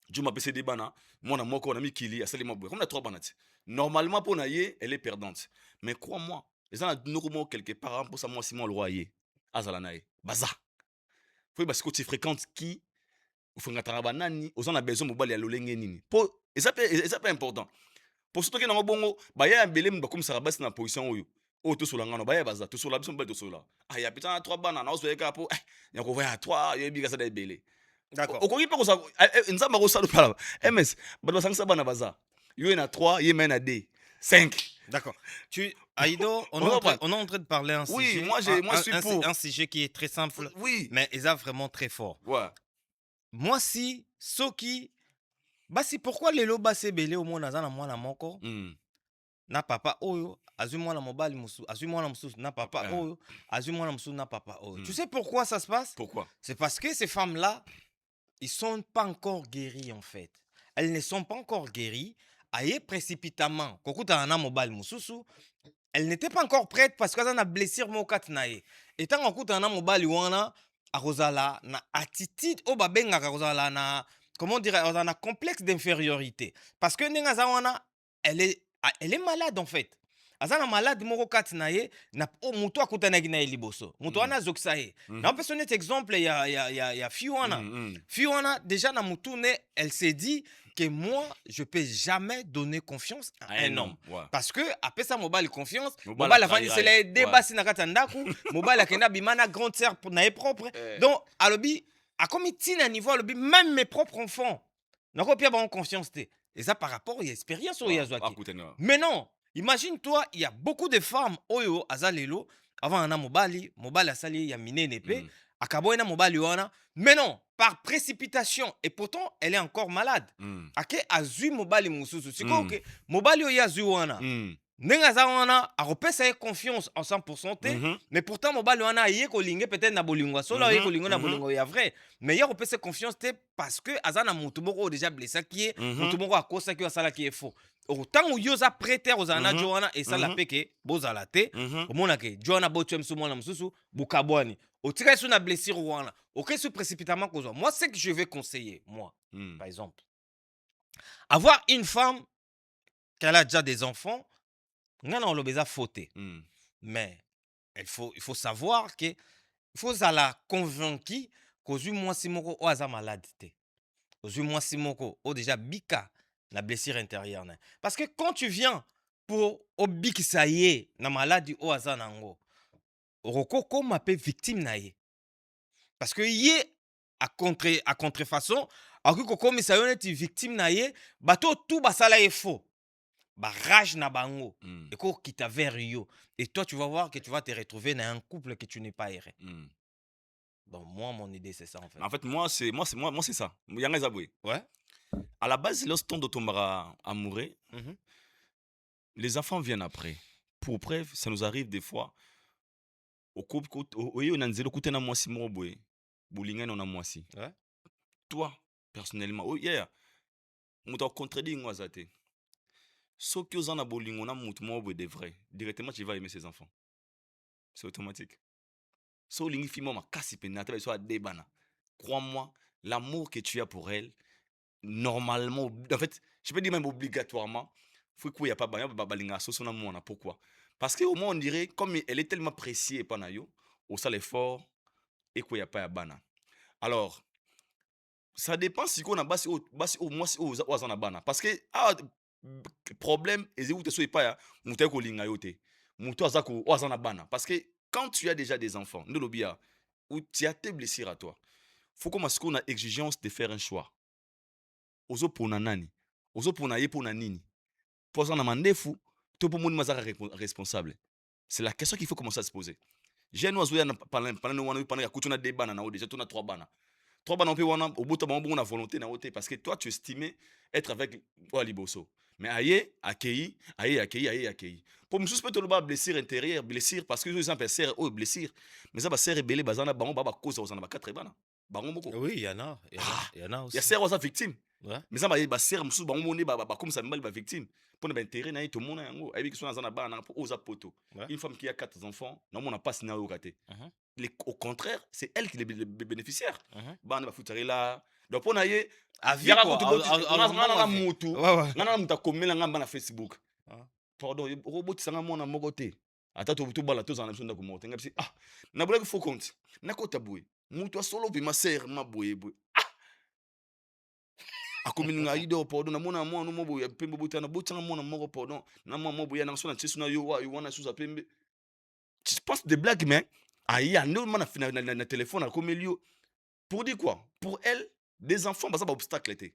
Speaker 1: Dieu m'a baissé des bana, moi na moko na mi kili, asali mo boy. Comme na trois banats. Normalement pour naïe, elle est perdante. Mais crois-moi, les gens ont quelque part pour ça moi Simon le royer. Azala naïe. Baza. Faut parce que tu fréquentes qui ufungata banani, aux gens a besoin mobile ya lolenge nini. Pour et ça c'est important. Pour surtout que na bongo, ba ya mbele mba comme ça rabasi na position oyo. O to sola ngano ba ya baza, to sola biso mbele to sola. Ah ya putain trois bana na ozo eka po. Ya ko voya trois, ya biga ça da ebele.
Speaker 2: D'accord.
Speaker 1: Okoki pe ko sa nzamba ko salu pala. MS, ba ba sangsa bana baza. Yo na 3, yo na 2, 5.
Speaker 2: D'accord. Aïdo, on est en train de parler un
Speaker 1: Oui,
Speaker 2: sujet.
Speaker 1: moi je suis pour.
Speaker 2: Un sujet qui est très simple,
Speaker 1: Oui.
Speaker 2: mais ils a vraiment très fort.
Speaker 1: Ouais.
Speaker 2: Moi, si, Soki, bah si pourquoi les loba se belé au monde na mwana moko, na papa oyo, azu mwana mobali musu, azu mwana musu na papa oyo, azu mwana musu na papa oyo. Tu sais pourquoi ça se passe?
Speaker 1: Pourquoi?
Speaker 2: C'est parce que ces femmes-là, ils sont pas encore guéries en fait. Elles ne sont pas encore guéries. Aye précipitamment, kokuta na mobile mususu, elle n'était pas encore prête parce qu'elle a blessure mo katnaye. Et tant kokuta na mobile wana arozala na attitude o babenga arozala na comment dire, arozala na complexe d'infériorité parce que nenga za wana elle est malade en fait. Azana malade moko katnaye na o muto akutana na liboso. Muto wana zoksaye. Na peut sonner exemple ya Fiwana. Fiwana déjà na mutune, elle s'est dit que moi, je peux jamais donner confiance à un homme.
Speaker 1: Ouais.
Speaker 2: Parce que, après ça, mobile confiance,
Speaker 1: Mobile
Speaker 2: mobile avant c'est les débats si na katandaku, mobile a kena bimana grande sœur pour nae propre. Donc, alobi, a comme il à niveau alobi, même mes propres enfants, n'a pas bien confiance té. Et ça par rapport à l'expérience au Yazouaki. Mais non, imagine-toi, il y a beaucoup de femmes oyo azalelo avant un mobile a sali ya mine nepe. Akaboyena mobile wana, mais non, par précipitation et pourtant elle est encore malade. Ake azui mobile mususu. C'est quoi que mobile ya azui wana. Nenga za wana a repesa confiance en 100% mais pourtant mobile wana yé ko lingé peut-être na bolingo solo yé ko lingo na bolingo ya vrai. Mais ya repesa confiance té parce que azana mutu moko déjà blessé qui est mutu moko akosa ki asala qui est faux. Autant où yoza prêter aux ana Joana et ça la peke bozala té. Omona ke Joana botuem su mwana mususu bukabwani. Au tirage sur la blessure wana. Ok, sur précipitamment cause. Moi, c'est que je vais conseiller, moi, par exemple. Avoir une femme qui a déjà des enfants, on l'a déjà fauté. Mais il faut savoir que il faut la convaincre qu'aux moi si moko o aza malade té. Aux moi si moko o déjà bika la blessure intérieure. Parce que quand tu viens pour au biki ça y est, na maladie o aza nango. Rokoko m'appelle victime naïe. Parce que y est à contrefaçon, à que comme ça est victime naïe, bateau tout basala est faux. Ba rage na bango. Et ko qui t'a vers yo. Et toi tu vas voir que tu vas te retrouver dans un couple que tu n'es pas erré. Donc moi mon idée c'est ça en fait.
Speaker 1: En fait moi c'est ça. Yanga zaboué.
Speaker 2: Ouais.
Speaker 1: À la base lorsqu'on tombera amoureux, les enfants viennent après. Pour preuve, ça nous arrive des fois. Au couple, on a un zéro côté na moi si moi boy, boulinga on a moi si. Toi personnellement, oh yeah, on t'a contredit moi ça t'es. Sauf que on a boulinga on a mout moi boy de vrai. Directement tu vas aimer ses enfants. C'est automatique. So lingi fi moi ma casse penata soit débana. Crois-moi, l'amour que tu as pour elle, normalement, en fait, je peux dire même obligatoirement, faut qu'il y a pas balinga so son amour na pourquoi? Parce qu'au moins, on dirait, comme elle est tellement précieuse, au sale l'effort, et qu'il n'y a pas de bana. Alors, ça dépend si on a basi au moins aux bana. Parce que, problème, et si vous ne pas ya, mouté ko linga yote. Mouto azako aux bana. Parce que quand tu as déjà des enfants, nous l'obia, ou tu as tes blessures à toi, faut qu'on a exigence de faire un choix. Ozo pour nanani, ozo pour na ye pour nanini. Pour ça, on a mandé fou. Tout le monde est responsable. C'est la question qu'il faut commencer à se poser. J'ai nous pendant 3 bana. 3 bana mpe wana obota bango bongo na volonté na yo te parce que toi tu estimais être avec oyo liboso mais aye akei mpo mosusu mpe toloba blessure intérieure blessure parce que oyo eza mpe sere oyo blessure mais eza basere ebele baza na bango baa bakoza kozala na ba4 bana bango moko
Speaker 2: Oui, il y en a
Speaker 1: ya
Speaker 2: aussi.
Speaker 1: sere oyo aza victime
Speaker 2: Ouais.
Speaker 1: mais eza basere mosusu bango moni bakomisa mibali bavictime mpona baintérêt na ye tomona yango ayebi kiso aza na bana mpo oyo aza poto
Speaker 2: Ouais.
Speaker 1: une femme qui a 4 enfants naomona mpasi na oyoka te
Speaker 2: Mhm,
Speaker 1: au contraire c'est elle qui est le bénéficiaire
Speaker 2: mhm.
Speaker 1: bana bafutarela donc mpo na ye
Speaker 2: À vie,
Speaker 1: yaka
Speaker 2: quoi.
Speaker 1: kutu boti nga na mutu
Speaker 2: Ouais, ouais.
Speaker 1: nga na mutu akomela nga mba na Facebook
Speaker 2: Ah.
Speaker 1: pardon okobotisanga mwana moko te ata tobala tozala na biso ndako moko te nga bisi nabolaki faux compte nakota boye mutu asolo mpima ser ma boye akomininga ido pardon namona mwana mo boye pembe botana botianga mwana moko pardon na mwana mo boye na so na tiesu na yo wana suza pembe je pense des blagues mais aïe ande mana na téléphone akomeli yo pour dire quoi pour elle des enfants baza ba obstacle te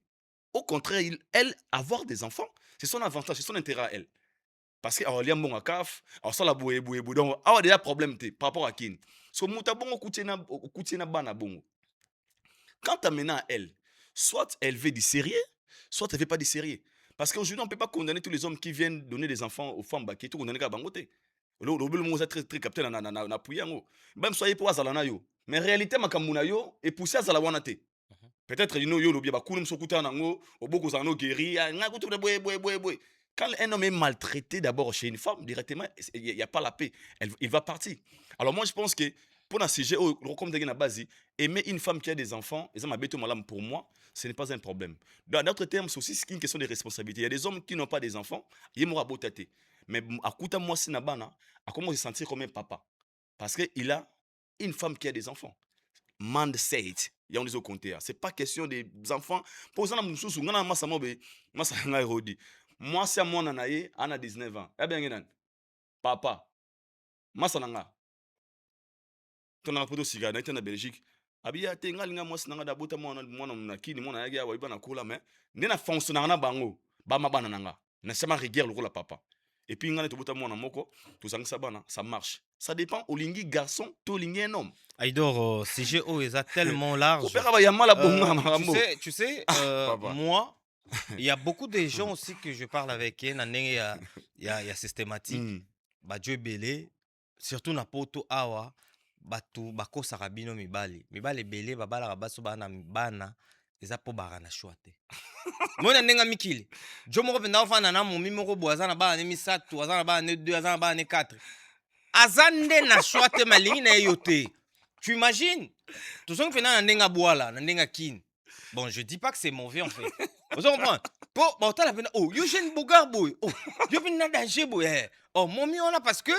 Speaker 1: au contraire elle avoir des enfants c'est son avantage c'est son intérêt à elle parce que awalia mbongo akaf awasala boye donc awa déjà problème te par rapport à kin so muta bongo okutie na bana bongo quant à maintenant à elle soit elle veut du sérieux soit elle veut pas du sérieux parce qu'aujourd'hui on peut pas condamner tous les hommes qui viennent donner des enfants aux femmes qui tout condamner ka bango te le mo za très capté na puya ngo même soyez pour azala na yo mais réalité makambo na yo et pousser azala wana te peut-être you know yo lobia bakunu msokuta nango oboko za no guéri nga kutu boy quand un homme est maltraité d'abord chez une femme directement il y a pas la paix il va partir alors moi je pense que pour un sujet comme tu as base aimer une femme qui a des enfants et ça m'a bêté malam pour moi ce n'est pas un problème dans d'autres termes c'est aussi une question de responsabilité il y a des hommes qui n'ont pas des enfants ils m'ont raboté mais à kuta moi si nabana à comment se sentir comme un papa parce que il a une femme qui a des enfants mindset ya on les compter c'est pas question des enfants pour ça na mususu ngana masa mobe masa ngai rodi moi c'est mon anaye ana 19 ans ya bien ngenan papa masa nanga tona poto siga na tena Belgique abiya te ngalinga moi sinanga da bota mwana na kini mwana yagi awa ibana kula mais ndena fonctionner na bango ba mabana nanga na sama rigueur lokola papa et puis ngana to bota mwana moko to sangisa bana ça marche ça dépend olingi garçon to olingi un homme
Speaker 2: Aïdor, CG est tellement large. Tu sais, moi, il y a beaucoup de gens aussi que je parle avec. Il y a systématique. Dieu belé, surtout na poto awa, batu bako sarabino mibali. Mibali belé, babala rabaso bana bana, eza po barana chouate. Mona nenga mikili. Jo moko penda ofana na mo mimoko boazana bana mi satu, azana bana 2, azana bana 4. Azande na chouate malingi na yote. Tu imagines? Tout ça, on a un boala, un kin. Bon, je dis pas que c'est mauvais en fait. Vous comprenez? Bon, t'as la peine. Oh, yo j'ai une bogar boy. Oh, yo une danger boy. Oh, mon mieux là parce que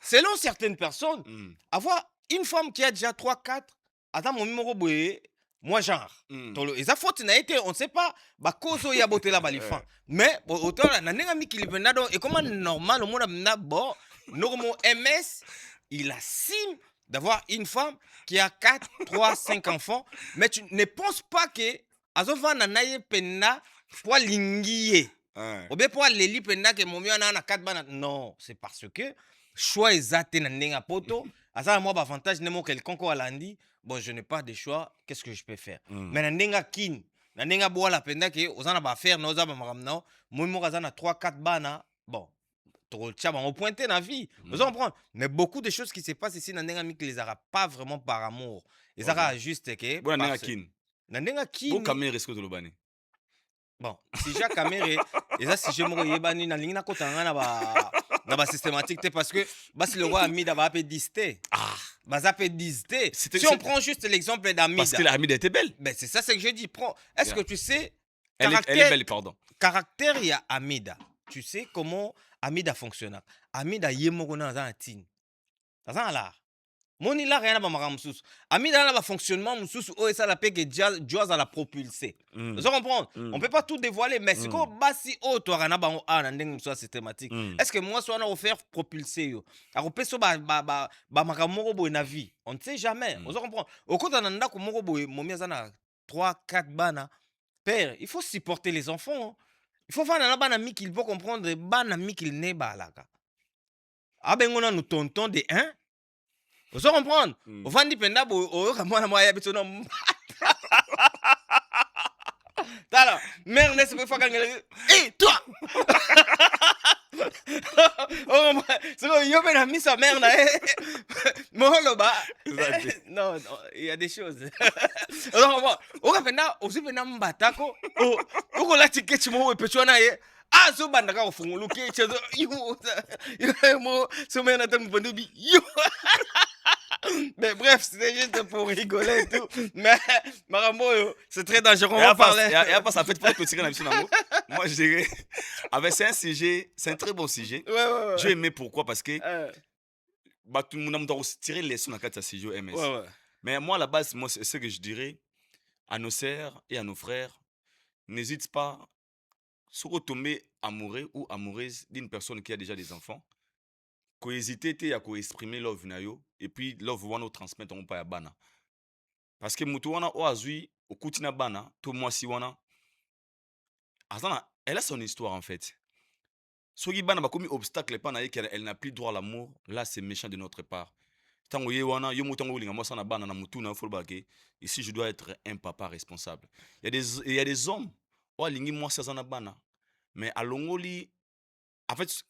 Speaker 2: selon certaines personnes, avoir une femme qui a déjà 3, 4, attends mon numéro boy. Moi genre. Et ça faute n'a été, on ne sait pas. Bah cause y a beauté là balifan. Mais autant là, n'a mis qui le nado et comment normal au monde n'a bon. Normal MS, il assume d'avoir une femme qui a 4, 3, 5 enfants, mais tu ne penses pas que Azova nanaye penna pour lingier. Ou bien pour leli penna que mon mieux na 4 bana. Non, c'est parce que choix exact na nenga poto. Asa moi avantage nemo quelqu'un ko alandi. Bon, je n'ai pas de choix, qu'est-ce que je peux faire? Mais na nenga kin, na nenga boa la penna que ozana ba faire noza ba maramna, moi mo azana 3, 4 bana. Bon, on pointé dans la vie. Vous comprenez? Mais beaucoup de choses qui se passent ici dans les qui les aura pas vraiment par amour. Ils aura juste que.
Speaker 1: Bon,
Speaker 2: Nandenga kin.
Speaker 1: Bon, caméra est-ce que tu le
Speaker 2: bon, si j'ai caméra, et ça si je me yebani na lingna kotanga na ba systématique parce que si le roi Amida va appeler disté. Va appeler disté. Si on prend juste l'exemple d'Amida.
Speaker 1: Parce que l'Amida était belle.
Speaker 2: Ben c'est ça c'est que je dis. Est-ce que tu sais
Speaker 1: elle est belle, pardon.
Speaker 2: Caractère il y a Amida. Tu sais comment Amida fonctionne. Amida yemogona dans tin. Ça là. Moni là rien ba maramsus. Amida là ba fonctionnement musus o ça la paix que Diaz à la propulser. Vous comprenez? On peut pas tout dévoiler mais c'est comme basi o to rana ba na ndenge so systématique. Est-ce que moi soit na offert propulser yo? A repeso ba makamoko bo na vie. On ne sait jamais. Vous comprenez? Au côté na ndako moko bo momi azana 3 4 bana. Père, il faut supporter les enfants. Il faut faire un banami qu'il peut comprendre banami qu'il n'est pas là. Ah ben on a nous tonton de 1. Vous comprenez? Au fond du penda bo o kamwana moya bitono Tala, mère n'est pas fois hé, toi! Oh, c'est bon, yo, mais la mise sa mère, là, Moholoba.
Speaker 1: Exact.
Speaker 2: Non, non, il y a des choses. Alors, moi, on va faire, aussi, on mbatako, on la ticket, tu m'as fait, tu en as, ah, so bandaka, au fond, look, yo, moi, so mère, n'attends pas de yo. Mais bref, c'était juste pour rigoler et tout. Mais, Marambo, c'est très dangereux, on va parler.
Speaker 1: Il y a pas ça fait pour clôturer la mission d'amour. Moi, je dirais, c'est un sujet, c'est un très bon sujet.
Speaker 2: Ouais.
Speaker 1: J'ai aimé pourquoi? Parce que
Speaker 2: Euh,
Speaker 1: bah, tout le monde doit tirer les leçons dans le sujet MS.
Speaker 2: ouais.
Speaker 1: Mais moi, à la base, moi, c'est ce que je dirais à nos sœurs et à nos frères. N'hésite pas, si vous tombez amoureux ou amoureuse d'une personne qui a déjà des enfants, qu'on hésite à exprimer love na yo et puis love wana transmettre on pas ya bana. Parce que mutu wana o azui okuti na bana, to moi si wana azana, elle a son histoire en fait. Soki bana ba komi obstacle pa na ye qu'elle n'a plus droit à l'amour, là c'est méchant de notre part. Tango ye wana yo mutango linga moi sana bana na mutu na faut bake. Ici je dois être un papa responsable. Il y a des hommes o alingi moi ça na bana. Mais à longoli en fait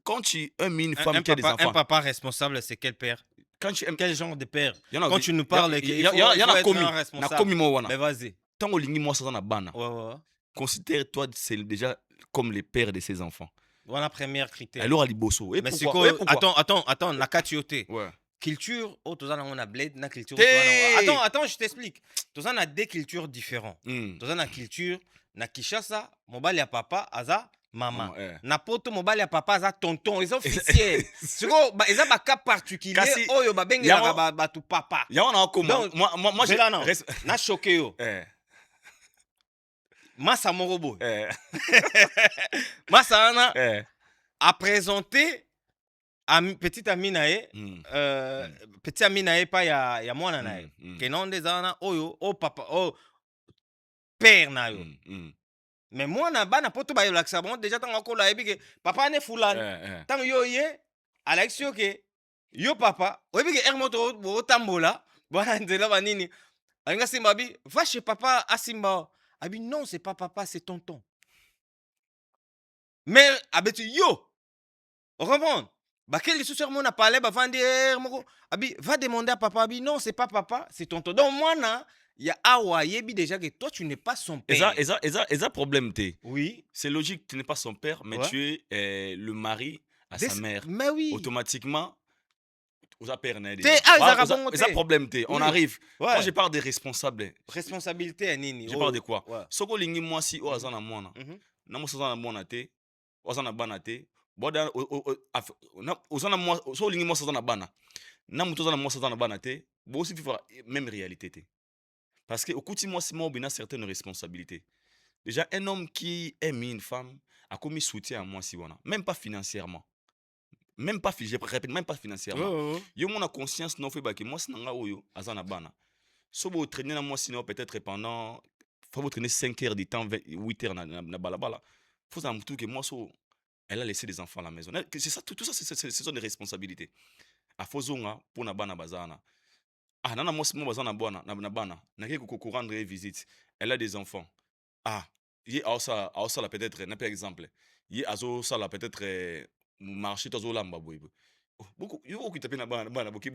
Speaker 1: quand tu aimes une femme qui a des
Speaker 2: Un
Speaker 1: enfants,
Speaker 2: papa responsable, c'est quel père?
Speaker 1: quand tu aimes
Speaker 2: Quel genre de père?
Speaker 1: y en a
Speaker 2: Quand tu nous parles,
Speaker 1: il y en a commis na
Speaker 2: responsable.
Speaker 1: commis mo wana.
Speaker 2: Mais vas-y.
Speaker 1: Tango lingi moi ça na bana.
Speaker 2: Ouais.
Speaker 1: Considère-toi c'est déjà comme le père de ses enfants.
Speaker 2: Voilà, premier critère.
Speaker 1: Alors à liboso. Et
Speaker 2: Mais c'est
Speaker 1: pourquoi?
Speaker 2: quoi? Attends, la katiote.
Speaker 1: Ouais.
Speaker 2: Culture, oh, tous on a bled, na culture.
Speaker 1: Hey!
Speaker 2: Attends, je t'explique. Tous on a des cultures différentes.
Speaker 1: Mm.
Speaker 2: Tous on a culture, na Kishasa, mobile ya papa, aza maman. Na poto mobile ya papa, aza tonton. Ils sont officiels. C'est quoi? Ils ont un cas particulier.
Speaker 1: Kasi-
Speaker 2: Oh, yo, ba bengi ba tu papa.
Speaker 1: Ya wana comment?
Speaker 2: Donc,
Speaker 1: Moi j'ai
Speaker 2: là, non. Na choqué yo. Massa Morobo. Massa Ana a présenté petite amie nae, petit ami nae pa ya mwana nae. Que non des ana oyo, oh papa, oh père na yo. Mais mwana bana poto ba yo laksa bon déjà tant ko la que papa ne fulani. Tant yo ye Alexio que yo papa, oyebi que ermoto bo tambola, bana ndela banini. Alinga simba bi, va chez papa asimba. Abi non, c'est pas papa, c'est tonton. Mais abetu yo. Reprendre. Bah quel soeur mon a parlé bah vendre abi va demander à papa abi non, c'est pas papa, c'est tonton. Donc moi na il y a awa yebi déjà que toi tu n'es pas son père.
Speaker 1: Et ça problème t'es.
Speaker 2: Oui.
Speaker 1: C'est logique, tu n'es pas son père, mais
Speaker 2: Ouais.
Speaker 1: tu es le mari à sa mère.
Speaker 2: Mais oui.
Speaker 1: Automatiquement, aux pères ça problème t'es. On
Speaker 2: Oui.
Speaker 1: arrive.
Speaker 2: Ouais.
Speaker 1: Quand je parle des responsables,
Speaker 2: Responsabilité à nini.
Speaker 1: je parle de quoi?
Speaker 2: Ouais.
Speaker 1: Soko lingi moi si o azana mwana. Na mo sazana mwana te, o azana bana te. Boda ozana moi so lingi moi sazana bana. Na muto zana moi sazana bana te, bo aussi vivre même réalité te. Parce que au kuti moi si moi bina certaines responsabilités. Déjà un homme qui aime une femme a commis soutien à moi si wana, même pas financièrement. Même pas, je répète, même pas financièrement. Yo mon a conscience non fait que moi si nanga oyo azana bana. So bo traîner na moi sinon peut-être pendant faut vous traîner 5 heures de temps 8 heures na balabala. Faut ça que moi so elle a laissé des enfants à la maison. C'est ça tout ça ce sont des responsabilités. A fozonga pour na bana bazana. Ah nana moi si moi bazana bana na bana. Na ke ko rendre visite. Elle a des enfants. Ah, il a ça là peut-être n'a pas exemple. Il a ça là peut-être marché tozo lamba boy. Beaucoup yo qui taper na bana boki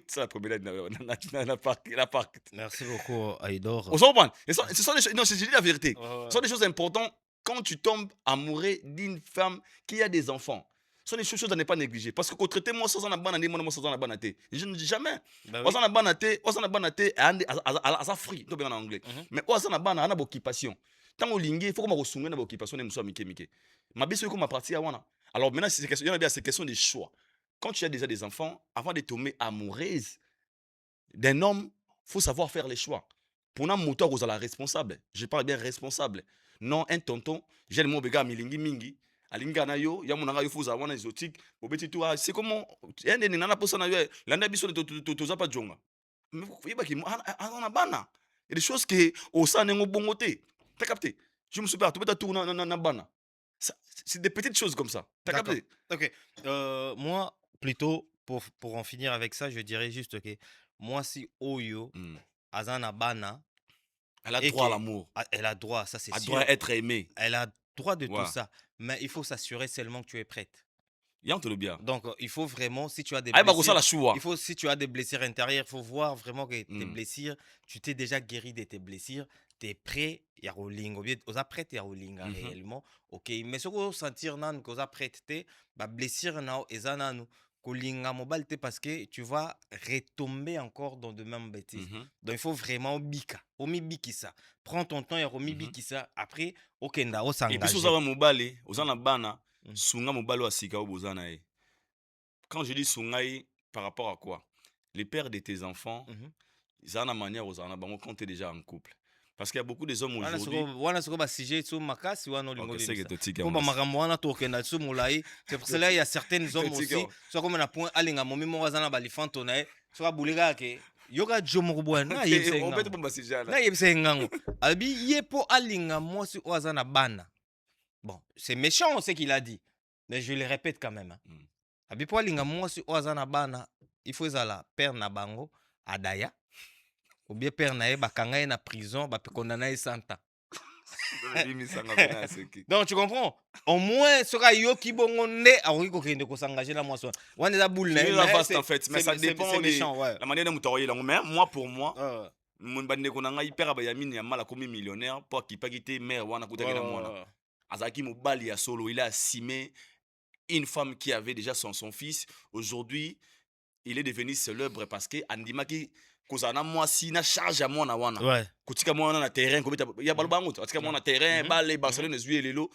Speaker 1: ça la promenade na parc.
Speaker 2: Merci beaucoup Aïdor.
Speaker 1: On s'en prend. Ce sont des choses, non, je dis la vérité.
Speaker 2: Ouais.
Speaker 1: Ce sont des choses importantes quand tu tombes amoureux d'une femme qui a des enfants. Ce sont des choses à ne pas négliger. Parce que quand traiter moi sans en banane, moi sans en banane, je ne dis jamais.
Speaker 2: Bah
Speaker 1: Moi sans en banane, à sa free, tout bien en anglais. Mais moi sans en banane, on a occupation. Tant au lingue, il faut qu'on m'a reçu une occupation, même soit mike. Ma biso comme ma partie à wana. Alors maintenant, c'est question, il y a bien ces questions de choix. Quand tu as déjà des enfants, avant de tomber amoureuse d'un homme, faut savoir faire les choix. Pour un moteur, vous êtes responsable. Je parle bien responsable. Non, un tonton, j'ai le mot bega milingi mingi. Alinga na yo, ya monanga yo fuza wana exotique. Obeti tu c'est comment un des nana posa na yo, landa biso to zapa jonga. Mais vous voyez pas qu'il a bana. Il y a des choses que au sein n'engo bongoté. T'as capté? Je me suis pas, tu peux tourner na bana. C'est des petites choses comme ça. T'as capté?
Speaker 2: OK. Moi plutôt pour en finir avec ça, je dirais juste que moi si Oyo azana bana
Speaker 1: Elle a
Speaker 2: et
Speaker 1: droit à
Speaker 2: que
Speaker 1: l'amour.
Speaker 2: elle a droit, ça c'est
Speaker 1: Elle
Speaker 2: sûr.
Speaker 1: doit être aimée.
Speaker 2: Elle a droit de tout
Speaker 1: Ouais.
Speaker 2: ça, mais il faut s'assurer seulement que tu es prête.
Speaker 1: Yanto le bien.
Speaker 2: Donc, il faut vraiment, si tu as des
Speaker 1: Aïe, bah, ça
Speaker 2: blessures,
Speaker 1: la choua.
Speaker 2: si tu as des blessures intérieures, il faut voir vraiment que tes
Speaker 1: Hmm.
Speaker 2: blessures, tu t'es déjà guéri de tes blessures, tu es prêt, il y a rolling, ou bien, aux prêt, il y a rolling
Speaker 1: Mhm.
Speaker 2: réellement, ok. Mais ce que sentir nan, que aux prêt, bah, blessure na, et ça na nous, kolinga mobile, parce que tu vas retomber encore dans de mêmes bêtises.
Speaker 1: Mhm.
Speaker 2: Donc, il faut vraiment bika, omi biki ça. Prends ton temps et omi
Speaker 1: Mhm.
Speaker 2: biki ça. Après, ok, nda, on
Speaker 1: Et puis, si vous
Speaker 2: s'engager.
Speaker 1: avez un mobile, vous en avez bana,
Speaker 2: Mm.
Speaker 1: sunga mobile ou asika ou bozana e. Quand je dis sungai, par rapport à quoi? Les pères de tes enfants,
Speaker 2: Mhm.
Speaker 1: ils ont une manière aux enfants quand tu es déjà en couple. Parce qu'il y a beaucoup des hommes
Speaker 2: wana
Speaker 1: aujourd'hui.
Speaker 2: soko basije so makasi wana olingo
Speaker 1: Ok, c'est que
Speaker 2: olebisa
Speaker 1: tu tiques
Speaker 2: mpo bamakambo wana tokenda so molai. C'est pour cela il y a certains hommes aussi so comme na point alinga momi moko aza na balifanto na ye so abuli kaka ke yoka jo moko boya nga yebisa ye
Speaker 1: On peut
Speaker 2: ngango
Speaker 1: pas si
Speaker 2: nga yebisa ye ngango abi ye mpo alinga mwasi oyo aza na bana. Bon, c'est méchant ce qu'il a dit, mais je le répète quand même, hein.
Speaker 1: Mm.
Speaker 2: Abi mpo alinga mwasi oyo aza na bana, il faut ezala père na bango adaya ou bien père na ye bakanga ye na prison bapekondana ye 100 ans. Donc tu comprends? Au moins sera yoki bongo nde akoki kokende kosangager na mwasi wana. Wana eza boule na ye, mais
Speaker 1: vaste en fait, mais ça dépend
Speaker 2: c'est
Speaker 1: de
Speaker 2: méchant, ouais.
Speaker 1: la manière dont tu as mais moi pour moi,
Speaker 2: Ouais,
Speaker 1: mon bandeko na ngai père abayamini ya mala comme millionnaire pour akipaki te mère wana kutaki na mwana.
Speaker 2: ouais.
Speaker 1: Azaki mobali ya solo, il a assumé une femme qui avait déjà son fils. Aujourd'hui, il est devenu célèbre parce que andimaki kozana mwasi na charge ya mwana wana.
Speaker 2: Ouais.
Speaker 1: Kotika mwana na terrain, kobeta ya baloba ngo, atika mwana na terrain,
Speaker 2: Mhm.
Speaker 1: balle Barcelone ezui lelo,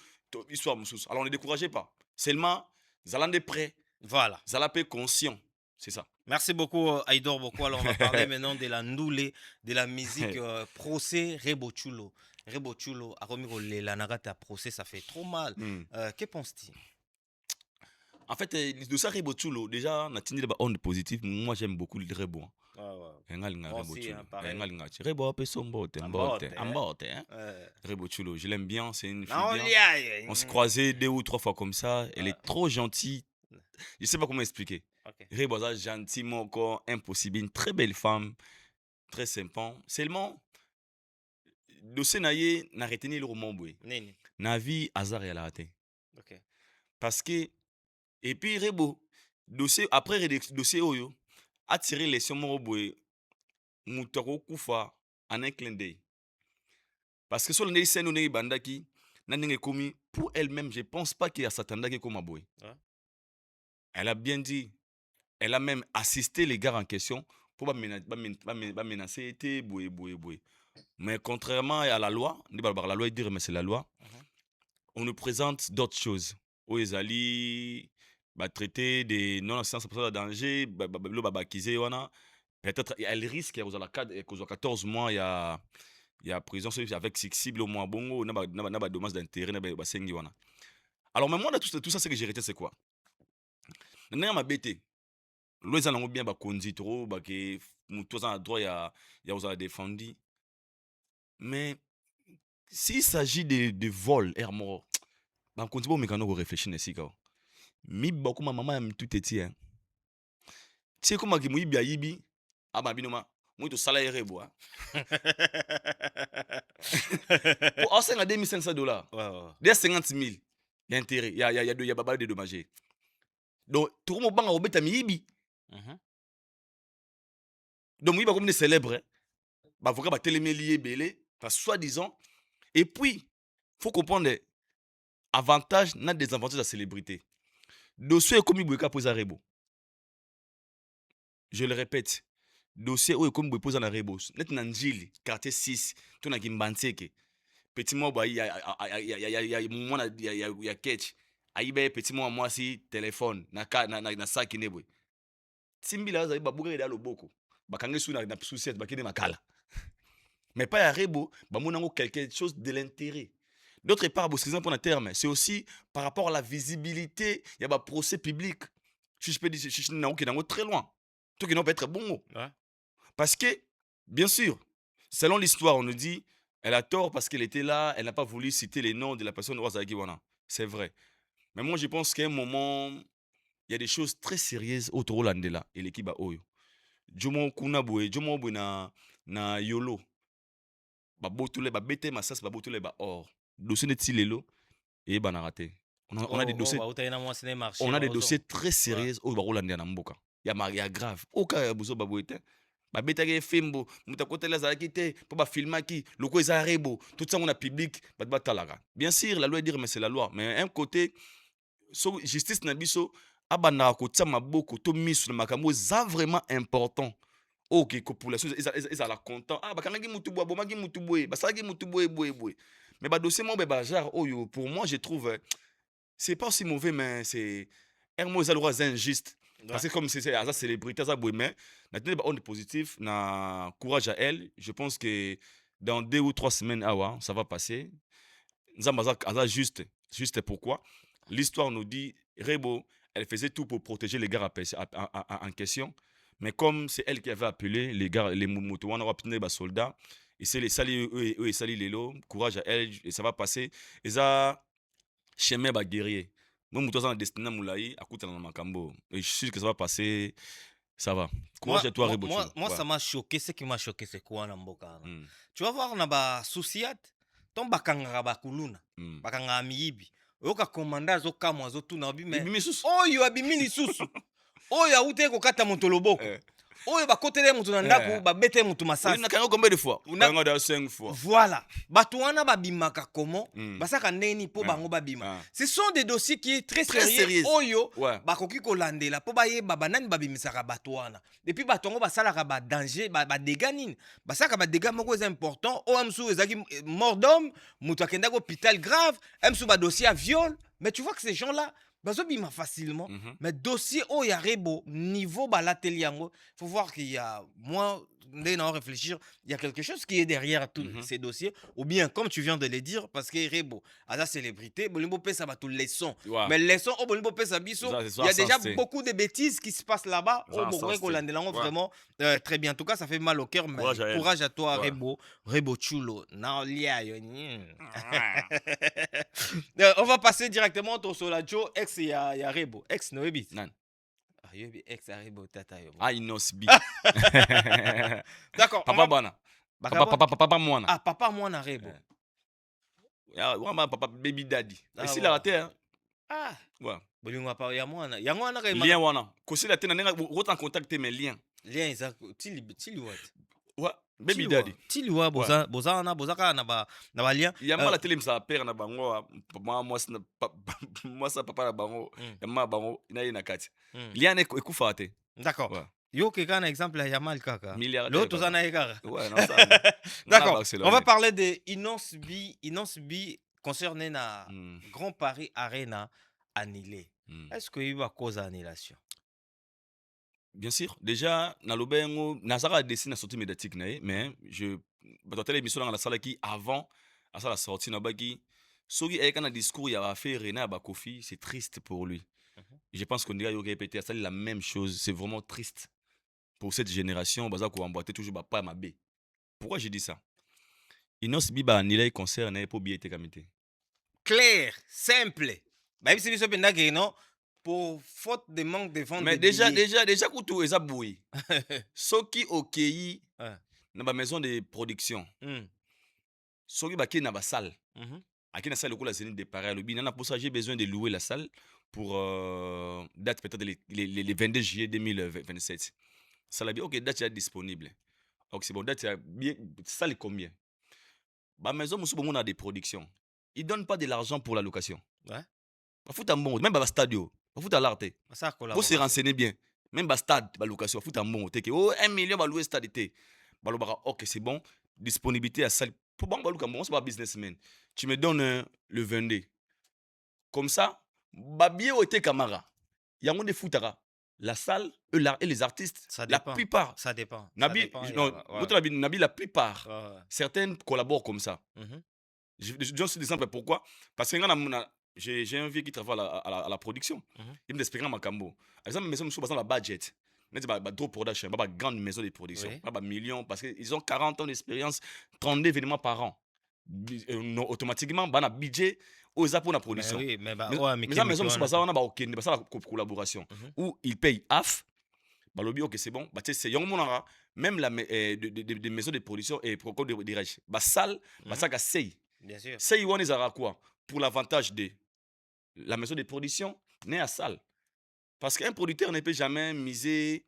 Speaker 1: histoire mususu. Alors ne découragez pas. Seulement zalande prêt,
Speaker 2: Voilà.
Speaker 1: zalapé conscient. C'est ça.
Speaker 2: Merci beaucoup, Aïdor Boko. Alors, on va parler maintenant de la ndoulé, de la musique procès Rebochulo. Rebochulo, Aromiro la Nagata procès, ça fait trop mal.
Speaker 1: Mm.
Speaker 2: Que penses-tu?
Speaker 1: En fait, de ça Rebochulo, déjà, on a tenu les ondes positives. Moi, j'aime beaucoup le Rebo.
Speaker 2: Moi aussi, hein, pareil.
Speaker 1: Rebo, Pesombote, Mbote,
Speaker 2: Ambote,
Speaker 1: Ambote, hein. Rebochulo, je l'aime bien, c'est une fille bien. On s'est croisés 2 ou 3 fois comme ça. Elle est trop gentille. Je sais pas comment expliquer.
Speaker 2: Okay.
Speaker 1: Reboza, gentil, encore impossible. Une très belle femme, très sympa. Seulement, dossier naye n'a retenu le roman boué.
Speaker 2: Nini.
Speaker 1: Na vie, hasard et la raté.
Speaker 2: Ok.
Speaker 1: Parce que, et puis Rebo, dossier, après dossier Oyo, a tiré les sommes boué, moutako koufa en un clin d'œil. Parce que sur le nez, c'est nous bandaki, n'a commis pour elle-même, je pense pas qu'il y a Satandaki comme aboué.
Speaker 2: Ouais.
Speaker 1: Elle a bien dit. Elle a même assisté les gars en question pour menacer. Mais contrairement à la loi, la loi est dire mais c'est la loi, on nous présente d'autres choses. Où ils allaient traiter des non-assistance à danger, peut-être elle risque, il y a 14 mois, il y a prison avec cible au moins bongo, il y a dommage d'intérêt. Alors, mais moi, tout ça, c'est que j'ai arrêté, c'est quoi? Ma bête. L'ouest en bien bakonzi trop que mutoza na droit ya aux défendu, mais s'il s'agit de vol hermoro bakonzi bo mekano ko réfléchir nesi ka mi bako ma maman ya tout eti hein c'est comme ki muibi ayibi aba binoma moi to sala erebo hein pour asenga $2,500 des 50,000 d'intérêt il y a baba dédommagé donc tout mo banga obeta miibi. Donc, il va comme des célèbres. Avocat va télémélier belé, soi-disant. Et puis, il faut comprendre les avantages et des avantages de la célébrité. Dossier comme il y a posé à Rebo. Je le répète. Dossier où comme il y a posé à Rebo. Net Nanjili, quartier 6, tout na Gimbanseke. Petit mot, il y a catch. Aïe, petit mot, moi, si téléphone, na sac inéboué. Timbila, il y a baboué dans le boko. Bakange sou na souciette, bakine makala. Mais pas à Rebo, quelque chose de l'intérêt. D'autre part, pour un terme, c'est aussi par rapport à la visibilité, il y a un procès public. Si je peux dire, je suis très loin. Tout qui peut être bon.
Speaker 2: Ouais.
Speaker 1: Parce que, bien sûr, selon l'histoire, on nous dit, elle a tort parce qu'elle était là, elle n'a pas voulu citer les noms de la personne Ouazagiwana. C'est vrai. Mais moi, je pense qu'à un moment, il y a des choses très sérieuses autour de l'Andela et l'équipe à Oyo. Jomo Kunaboué, Jomo Buna. na yolo babotole babete masasi babotole ba or dossier neti lelo et banaka te on a des dossiers on a des dossiers très sérieux oyo bakolandela na mboka ya grave oka ya buso baboye te babetaki efimbo moto akoteli azalaki te mpo bafilmaki loko eza rebo totiango na public bato batalaka bien sûr la loi est dire mais c'est la loi mais un côté so justice na biso abandaka kotia maboko to miso na makambo eza vraiment important oke population ezala content bakangaki mutu boye bomaki mutu boye basalaki mutu boye boye boye mais badossier moko bagenre oyo pour moi je trouve c'est pas aussi mauvais mais c'est un mot eza lokwa eza injuste parce que comme c'est aza célébrité aza boye mais natene baonde positif na courage à elle je pense que dans 2 ou 3 semaines awa ça va passer nzambe aza juste pourquoi l'histoire nous dit Rebo elle faisait tout pour protéger les gars en question mais comme c'est elle qui avait appelé les gars les moto wana rapine ba soldats et c'est les sali eux et sali lelo courage à elle et ça va passer et ça chemin ba guerrier moi moto ça destiné moulaï akutana na makambo et je suis sûr que ça va passer ça va courage à toi Rebo
Speaker 2: moi ça m'a choqué ce qui m'a choqué c'est quoi na mboka tu vas voir na ba souciat ton bakanga ba kuluna bakanga miyibi oyoka komanda azokamwa azotuna obi mais oyo abimi lisusu oyo awute kokata moto loboko oyo bakotele moto na ndako babete moto masasi
Speaker 1: nakanga combien de fois nakanga da 5 fois
Speaker 2: voilà bato wana babimaka comment basaka ndeni po bango babima ce sont des dossiers qui est très sérieux oyo bakoki kolandela po bayeba banani babimisaka bato wana depuis bato yango basalaka ba danger ba dégâts nini basaka ba dégâts moko eza important o amsu ezaki mort d'homme moto akendaka hôpital grave amsu ba dossier à viol mais tu vois que ces gens là bazobima facilement mais dossier oh ya Rebo niveau balateli yango faut voir qu'il y a moi ndena réfléchir il y a quelque chose qui est derrière tous ces dossiers ou bien comme tu viens de le dire parce que Rebo a la célébrité bolimbo pesa ba tout leçon mais leçon au bolimbo pesa biso il y a déjà beaucoup de bêtises qui se passent là-bas au Bourgogne Colandelango vraiment très bien en tout cas ça fait mal au cœur mais courage à toi Rebo Chulo na lia yo on va passer directement au Solajo ex ya Rebo ex Noebi
Speaker 1: nan
Speaker 2: yobi ex Rebo tata yo
Speaker 1: inosbi
Speaker 2: d'accord
Speaker 1: papa bana papa mwana
Speaker 2: papa mwana Rebo
Speaker 1: ya wama papa baby daddy ici la terre ouais
Speaker 2: bolingo pa ya mwana yango wana ka
Speaker 1: lien wana kosila te na nenga rota en contact mais lien
Speaker 2: eza tili what
Speaker 1: ouais baby daddy
Speaker 2: tiliwa boza na ba lien
Speaker 1: yamba la télé msa père na bango moi ça papa na bango yamba bango ina na kati lien ekufa te
Speaker 2: d'accord yo keka na exemple ya Yamal kaka l'autre za na kaka
Speaker 1: ouais non ça
Speaker 2: d'accord on va parler de Inos B concerné na Grand Paris Arena annulé est-ce que il va cause annulation?
Speaker 1: Bien sûr, déjà, dans le bengo, Nazara dessine la sortie médiatique, mais je. Batotele émission dans la salle qui, avant, à ça la sortie, Nabaki, Sogi, avec un discours, il a fait Rena Bakofi, c'est triste pour lui. Je pense qu'on dirait qu'il répété à ça la même chose, c'est vraiment triste pour cette génération, Bazako emboîté toujours Bapa Mabé. Pourquoi j'ai dit ça? Inos Biba annulé concert, n'a pas bien été comité.
Speaker 2: Clair, simple. Même si vous avez non. Pour faute de manque de vente.
Speaker 1: Mais déjà, Koutou est aboué. Ce qui OK, dans la maison de production, ce qui est dans la salle, à qui la salle, la scène de pareil, pour ça, j'ai besoin de louer la salle pour date peut-être les 22 juillet 2027. Ça l'a dit, ok, date est disponible. Donc c'est bon, date est bien, salle combien? La maison, on a des productions. Ils ne donnent pas de l'argent pour la location.
Speaker 2: Ouais.
Speaker 1: Pas foutre un bon, même dans le stadio. Vous vous se renseignez bien. Même le stade, la location, vous bon. 1 million, va louer stade. Ok, c'est bon. Disponibilité à salle. Pour bon, c'est pas businessman. Tu me donnes le 22. Comme ça, Babie ou était camara. Il y a des foutara. La salle et les artistes,
Speaker 2: ça
Speaker 1: la plupart.
Speaker 2: Ça dépend.
Speaker 1: Nabi, la plupart. Certains collaborent comme ça. Je donne ce exemple pourquoi? Parce que j'ai un vieux qui travaille à la production. Il me explique ma cambo. Par exemple, maison sur la budget. Mais c'est trop production, pas grande maison de production, pas millions parce qu'ils ont 40 ans d'expérience, 32 événements par an. Automatiquement, bah, un budget aux pour la production.
Speaker 2: Mais
Speaker 1: la maison sur on a la collaboration où ils payent AF balobi ok c'est bon batie se yango monaka même des maisons de production et pourquoi dirais-je basale basaka sei
Speaker 2: Bien sûr.
Speaker 1: sei wana ezalaka quoi pour l'avantage de la maison de production n'est à salle parce qu'un producteur ne peut jamais miser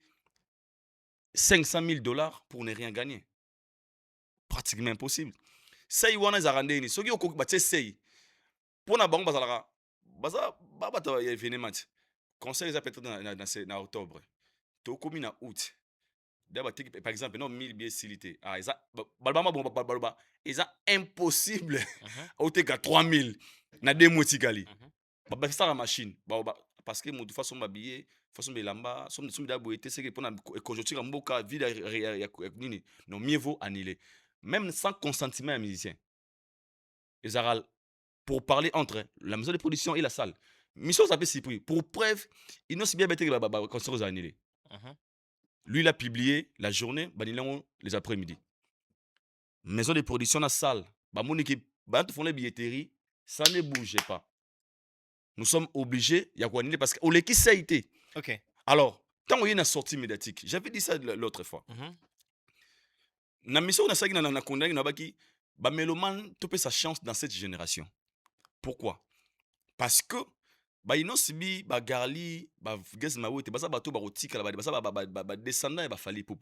Speaker 1: 500 000 dollars pour ne rien gagner pratiquement impossible sei wana ezalaka ndeni soki okoki batie sei mpona bango bazalaka bato ya événement ti concert eza peut-être na octobre tokomi na août nde bateki par exemple no 1000 bie esili te eza baloba mabongo baloba eza impossible oteka 3000 na 2 mois etikali babakisaka machine parce que motu façon babillet façon belamba somme da boye te seke mpona conjoncture ya mboka ville ya nini non mieux vaut annuler même sans consentement ya musicien ezalaka pour parler entre la maison de production et la salle mission ça peut surpris pour preuve ils n'ont si bien bêté que concert aux annulé. Lui, il a publié la journée, les après-midi. Maison de production, la salle, font les billetteries, ça ne bougeait pas. Nous sommes obligés, il y a quoi annuler parce que l'équipe ça a été.
Speaker 2: Ok.
Speaker 1: Alors, quand on y a une sortie médiatique, j'avais dit ça l'autre fois. La mission, on a ça qui n'a condamné, bah Méloman, tu peux sa chance dans cette génération. Pourquoi? Parce que ba inosibi ba garli ba gaz mawote basa bato ba rotika ba basa ba descendant ba fali pour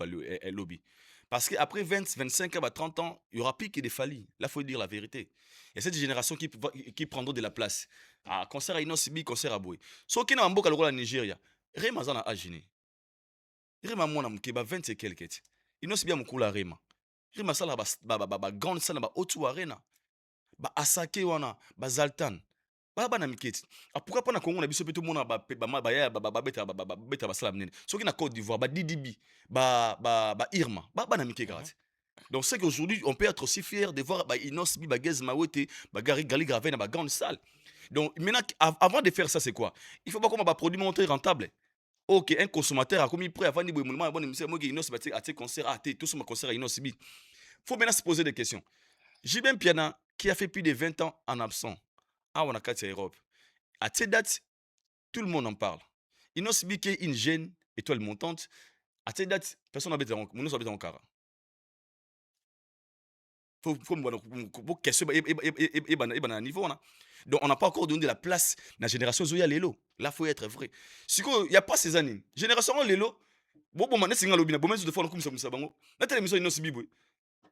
Speaker 1: lobby parce que après 20 25 ans 30 ans il y aura plus que des fali là faut dire la vérité il y a cette génération qui prendront de la place concert à inosibi concert à boy so qui na mboka lokola Nigeria Rema zana agine Rema mona mke ba 20 et quelques inosibi mukula Rema Rema sala ba grande salle ba Otu Arena ba Asake wana ba Zaltan bana miketi pourquoi pas na Congo na biso pe tout mona ba beta basala mnene soki na Côte d'Ivoire ba Didibi ba Irma bana miketi kati donc c'est qu'aujourd'hui on peut être aussi fier de voir ba Inos bi ba Gaz Mawete ba Gali Gravé na ba grande salle donc maintenant avant de faire ça c'est quoi il faut pas comment ba produit monter rentable. Ok un consommateur a commis prêt avant de monument bon monsieur moi Inos ba ti concert tout ce concert à Inos bi faut maintenant se poser des questions. Jibem Piana qui a fait plus de 20 ans en absent on a 4 Europe. À cette date, tout le monde en parle. Il n'a subi qu'une jeune étoile montante. À cette date, personne n'habite en cara. Faut question niveau. Donc, on n'a pas encore donné de la place dans la génération Zoya Lelo. Là, il faut être vrai. Si il n'y a pas ces années, génération Lelo, bon, c'est un lobby. Bon, mais de fois, on comme ça. La télévision, il n'a subi.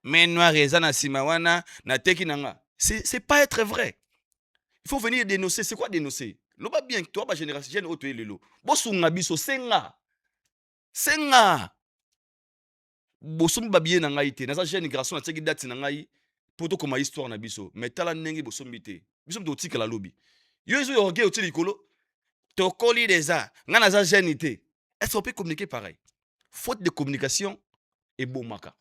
Speaker 1: Mais noir, na simawana, na teki nanga. C'est pas être vrai. Il faut venir dénoncer. C'est quoi dénoncer? Loba bien que toi, ma génération, jeune auto lelo. Bosunga biso senga. Senga. Bosum babie na ngai te. Naza jeune garçon na tseki date na ngai. Poto koma histoire na biso. Mais tala ndenge bosombi te. Biso to tika la lobby. Yo ezo yorge oti likolo. To koli déjà. Nga naza jeune te. Est-ce qu'on peut communiquer pareil? Faute de communication et bomaka.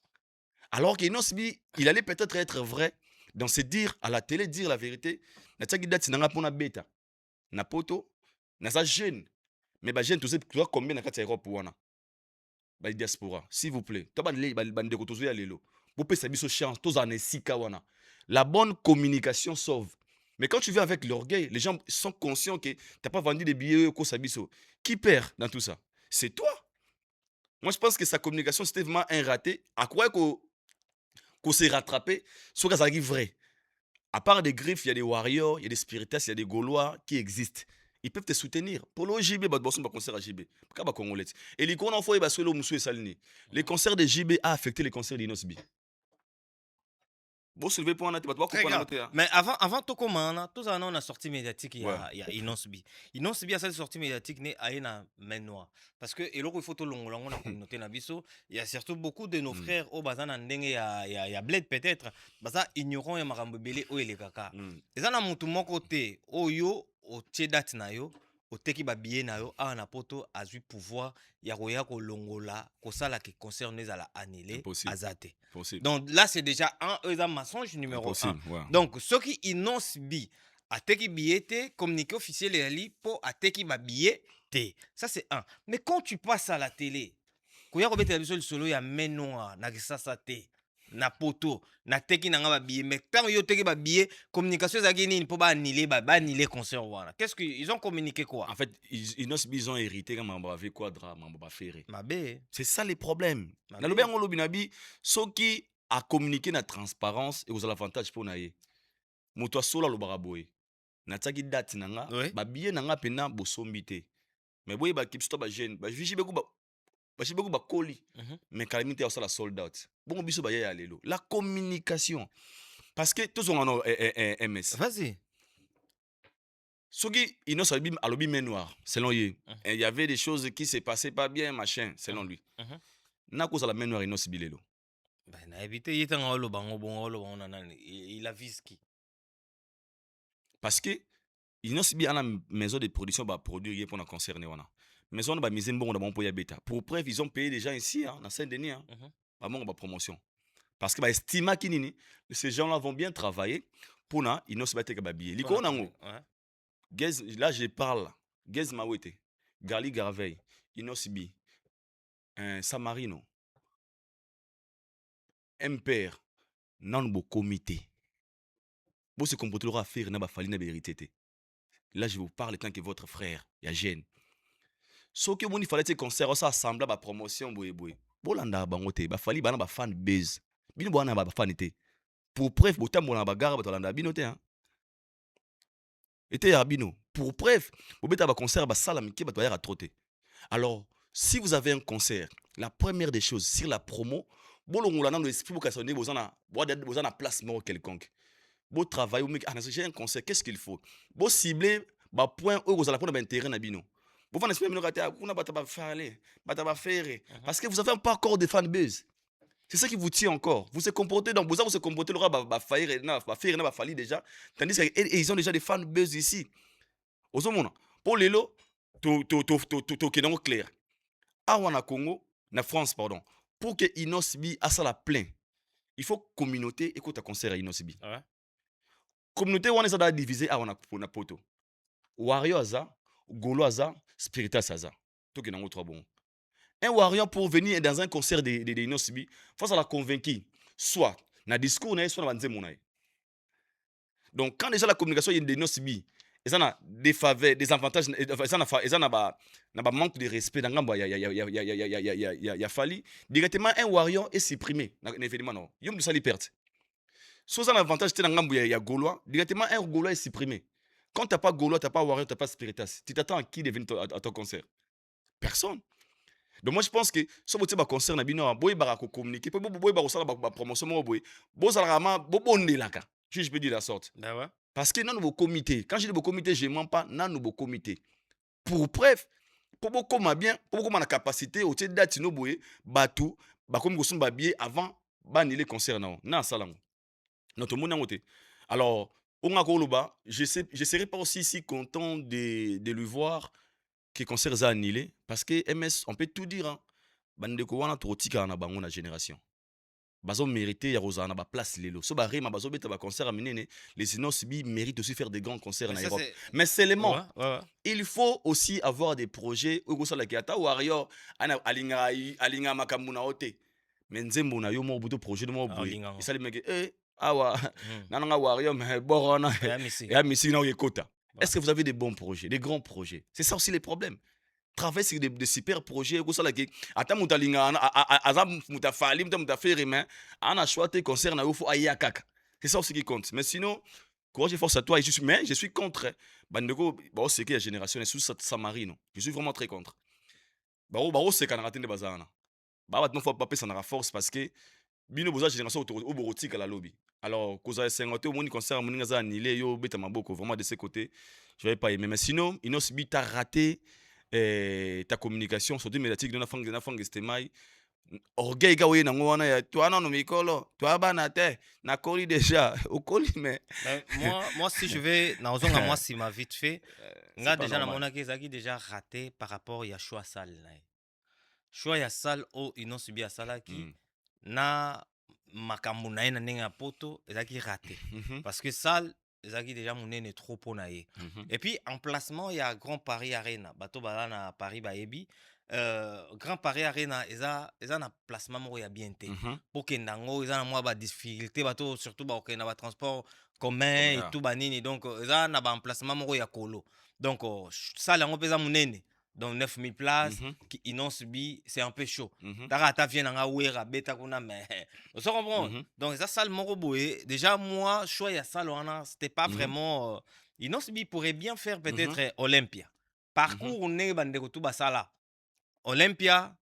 Speaker 1: Alors que Inosbi, il allait peut-être être vrai dans se dire à la télé, dire la vérité. Na tsaki date na nga pona beta. Na poto, na sa jeune. Mais ba jeune, tu sais combien na kati Europe wana. Ba diaspora, s'il vous plaît. To ba ndeko tozo ya lelo. Bo pesa biso chance, to za nesika wana. La bonne communication sauve. Mais quand tu viens avec l'orgueil, les gens sont conscients que t'as pas vendu des billets ko sabiso. Qui perd dans tout ça? C'est toi. Moi, je pense que sa communication, c'était vraiment un raté. À quoi qu'on s'est rattrapé, ce qui arrive vrai. À part des griffes, il y a des warriors, il y a des spiritas, il y a des Gaulois qui existent. Ils peuvent te soutenir. Pour le JB, il y a un concert à JB. Et les concerts de JB a affecté les concerts d'Inosbi.
Speaker 2: Très grave. Mais avant tout comment tous on a sorti médiatique il y a Inosbi. Inosbi a cette sortie médiatique né à na main noire parce que et il faut tout long on a communauté na biso, il y a surtout beaucoup de nos frères au bazan ndenge il y a bled peut-être baza ignorant ya makambo belé o ele kaka. Eza na mutu moko te oyo o tie date na yo oteki ba billet na yo a na poto azui pouvoir ya koya ko longola ko sala qui concerne la annulé azate. Donc là c'est déjà un mensonge numéro 1. Ouais. Donc ceux qui innoncent bi ateki billet te communiqué officiel ali pour ateki ba billet te. Ça c'est un. Mais quand tu passes à la télé, koya ko beta biso le solo ya menoa na ça te. na poto na teki nanga ba billet mais tant yo teki ba billet communication ezaki nini pour ba annuler concert wana qu'est-ce qu'ils ont communiqué quoi
Speaker 1: En fait, ils ont hérité comme un bavé quadra, un bavé ferré.
Speaker 2: mabe
Speaker 1: C'est ça les problèmes.
Speaker 2: mabe
Speaker 1: Dans le bien, on lobinabi, ceux qui a communiqué la transparence et aux avantages pour naïe. Moto sola lo baraboy. Nataki date nanga,
Speaker 2: oui
Speaker 1: ba billet nanga pena bosombité. Mais boy ba kipsto ba jeune, ba vishi beku ba koli.
Speaker 2: Mhm.
Speaker 1: Mais calamité au la sold out. Bon biso ba ya lelo. La communication. Parce que tous on en a MS.
Speaker 2: vas-y
Speaker 1: Soki Inos a lobby main noir, selon lui.
Speaker 2: Mhm.
Speaker 1: Il y avait des choses qui se passaient pas bien, machin, selon lui.
Speaker 2: Mhm.
Speaker 1: Na cause la main noire Inos Bilelo.
Speaker 2: bah na éviter yitanga olo bango na nani il a vise qui
Speaker 1: Parce que Inos Bi a une maison de production va produire pour la concerner wana. Maison de mise bon de bon pour bêta. Pour preuve, ils ont payé des gens ici hein, dans Saint-Denis hein.
Speaker 2: Mhm.
Speaker 1: Ba mon ba promotion. Parce que ba estima kinini, ces gens-là vont bien travailler pour na Inos ba te ka ba billet. Liko nango.
Speaker 2: ouais
Speaker 1: Gez, là je parle. Gez Mawete, Gali Garveil, Inos Bi, Samarino, MPR, nan bo comité. Vous se comporter à faire n'a pas fallu n'a vérité. Là je vous parle tant que votre frère, ya gêne. Ce que mon il fallait concert ça assemblée ba promotion boye boye. Bolanda bango te, ba fali bana ba fan base. Bino bana ba fan été. Pour preuve botambo na bagara ba tolanda bino te hein. Était ya bino. Pour preuve, bobeta ba concert ba sala mike ba toya trotter. Alors, si vous avez un concert, la première des choses, sur la promo, bolongola dans l'esprit pour casser vous en a place mort quelconque. Beau travail, j'ai un concert, qu'est-ce qu'il faut? Beau cibler, bah point où vous allez prendre intérêt na bino. Vous faites un esprit vous n'avez pas faire, parce que vous avez pas encore de fanbase. C'est ça qui vous tient encore. Vous se comportez dans vous se comportez le va faire na fali déjà, tandis qu'ils ont déjà des fanbase ici. Au moment pour lelo to clair. Awa na Congo, na France, pardon, pour que Inosbi a ça la plein, il faut communauté et que tu concert à Inosbi.
Speaker 2: ouais
Speaker 1: Communauté, on est ça divisé à na poto. Wario aza, Golo aza, Spiritas aza. Tout qui n'a trois bon. Un warrior pour venir dans un concert de Inosbi, faut ça la convaincre. Soit, na discours, soit na banze monaï. Donc, quand déjà la communication est de Inosbi, et ça a des faveurs, des avantages, ça a manque de respect dans il y a fallu directement un warrior est supprimé dans l'événement non yom de sali perte so ça un avantage dans ngambo il y a gaulois directement un gaulois est supprimé quand t'as pas gaulois t'as pas warrior t'as pas spiritas tu t'attends à qui de venir à ton concert personne donc moi je pense que so boté ba concert na bino boy ba ko communiquer boy ba ko sala ba promotion mo boy bo sala rama bo bondelaka si je peux dire la sorte.
Speaker 2: bah ouais
Speaker 1: Parce que dans nos comités, quand je dis beau comité, je ne mens pas, dans nos comités. Pour bref, pour beaucoup bien, pour beaucoup la capacité, au titre d'être no boye, batou, ba comme gosum ba bien avant, ba ni les concerts na salam. Notre monde en côté. Alors, on a koloba, je serais pas aussi si content de le voir que concert a annulé parce que MS, on peut tout dire hein. Bande ko wana to tika na bango na génération. Bazo mérité ya rozana ba place lelo so ba rima bazo beta ba concert amenene les Inos bi méritent aussi faire des grands concerts en
Speaker 2: mais ça
Speaker 1: Europe
Speaker 2: c'est
Speaker 1: mais seulement
Speaker 2: ouais
Speaker 1: il faut aussi avoir des projets où ça la kiata warrior ana alinga makamuna ote mais nzembo na yo mo buto projet de mo boy
Speaker 2: alinga ngo.
Speaker 1: et ça les mecs awa
Speaker 2: Mhm.
Speaker 1: nananga warrior mais borona
Speaker 2: ya misi
Speaker 1: et misi na yekota
Speaker 2: Ouais.
Speaker 1: est-ce que vous avez des bons projets des grands projets c'est ça aussi les problèmes travailler sur des super projets ko sala ki ata mutalinga aza mutafali mutafere mais ana choisi concert na yo faut aya kaka c'est ça aussi qui compte mais sinon courage et force à toi mais je suis contre bandeko ba c'est que la génération est sous Samarino je suis vraiment très contre ba c'est kana ratende bazana ba ba non faut pas passer na force parce que bino boza génération au borotika la lobby alors cause 50 au moni concert moni ngaza annulé yo beta maboko vraiment de ce côté je vais pas aimer mais sinon Inos bi t'as raté ta communication surtout médiatique na fang estemai orgueil ga oye nango wana ya toi non mikolo toi bana te na koli déjà au koli mais
Speaker 2: mais moi si je vais naozonga moi si ma vite fait nga
Speaker 1: pas
Speaker 2: déjà na
Speaker 1: normal.
Speaker 2: mona ki ezaki déjà raté par rapport ya choix salle na ye. Choix ya salle o Inosbi asalaki
Speaker 1: Mm.
Speaker 2: na makambo na ye na ndenge ya poto ezalaki raté
Speaker 1: Mhm.
Speaker 2: parce que salle ezalaki déjà monene trop mpo na ye
Speaker 1: Mhm.
Speaker 2: et puis emplacement ya Grand Paris Arena bato baza na Paris bayebi Grand Paris Arena eza na placement moko ya bien te. Po kenda ngo eza na mwa ba difficulté bato surtout ba okenda ba transport commun et tout banini donc eza na ba emplacement moko ya kolo. Donc salle yango peza munene. Donc 9000 places qui inonce bi c'est un peu chaud. Dara ta vient nga wera beta kuna mais on se comprend. Donc eza salle moko boye déjà moi choix ya salle wana c'était pas vraiment inonce bi pourrait bien faire peut-être Olympia. Parcours on est bande ko tout basala. Olympia,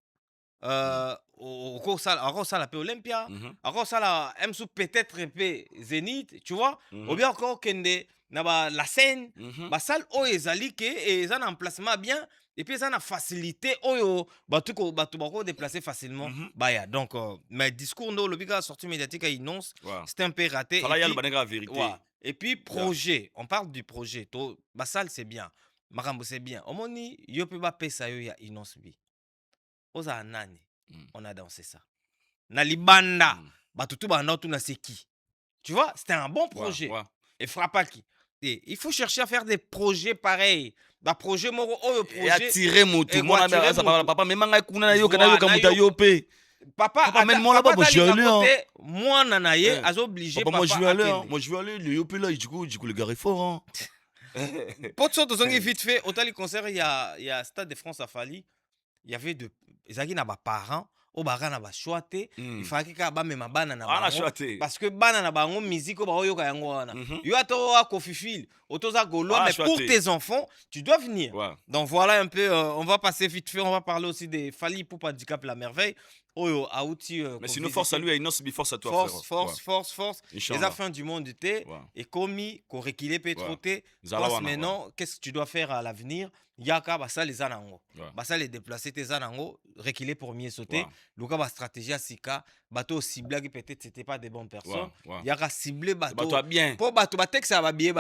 Speaker 2: au sala pe Olympia, au sala MSU peut-être pe Zénith, tu vois, ou bien encore kende na ba la scène, ba salle o ezali ke et ezan emplacement bien et puis ezan a facilité oyo batu bako déplacer facilement baya. Donc mais discours no le biga sortie médiatique à Inonce, c'était un peu raté.
Speaker 1: Fala ya le banega vérité.
Speaker 2: Et puis projet, on parle du projet, to ba salle c'est bien. Makambo c'est bien. Omoni yo pe ba pesa yo ya Inonce bi. Oza nani, on a dansé ça. Na libanda, batutu banda tu na seki. Tu vois, c'était un bon projet. Et frappaki. Et il faut chercher à faire des projets pareils. Ba projet moko oyo projet.
Speaker 1: Et attirer motu. Moi na papa memanga kuna yo kana yo kamuta yo pe.
Speaker 2: Papa
Speaker 1: même moi là-bas je vais aller.
Speaker 2: Moi nanaye azo obligé
Speaker 1: papa. Moi je vais aller. Moi je vais aller le yo pe là du coup le gars est fort.
Speaker 2: Pour ça de vite fait, au tali concert il y a Stade de France à Fali. Il y avait de ezaki na ba parents o baka na ba choité il fallait que ba mema bana na ba parce que bana na bango musique o ba oyoka yango wana yo ato a kofifil otoza golo mais pour tes enfants tu dois venir. Donc voilà un peu on va passer vite fait, on va parler aussi des Fally Ipupa handicap la merveille oyo aouti
Speaker 1: mais sinon force à lui et Inonce bi force à toi
Speaker 2: force les affaires du monde était et commis ko reculer pétroté maintenant qu'est-ce que tu dois faire à l'avenir. Yaka basa les anango basa les déplacer tes anango reculer pour mieux sauter luka ba stratégie à sika bateau ciblé qui peut-être c'était pas des bonnes personnes yaka ciblé bateau
Speaker 1: bien
Speaker 2: pour bateau ba texte ça va billet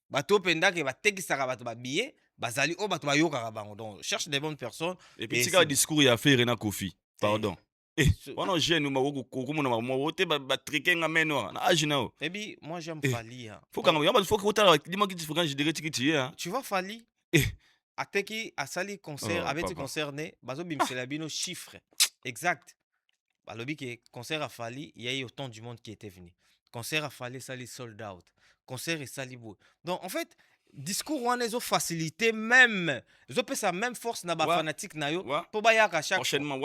Speaker 2: bateau penda que ba texte ça va ba billet bazali o bateau ba yoka bango donc cherche des bonnes personnes
Speaker 1: et puis c'est discours il a fait Rena Kofi pardon on jeune ou mako kokumo na mamo te ba triquer ngameno na ajinao
Speaker 2: et puis moi j'aime Fally
Speaker 1: faut que dis-moi qui faut quand je dirais que
Speaker 2: tu vois Fally ateki asali concert avec concerné bazo bimsela bino chiffre exact balobi que concert a Fally il y a eu autant du monde qui était venu concert a Fally sali sold out concert et sali beau donc en fait discours wana ezo facilité même ezo pesa même force na ba fanatique na yo pour ba yaka chaque
Speaker 1: prochainement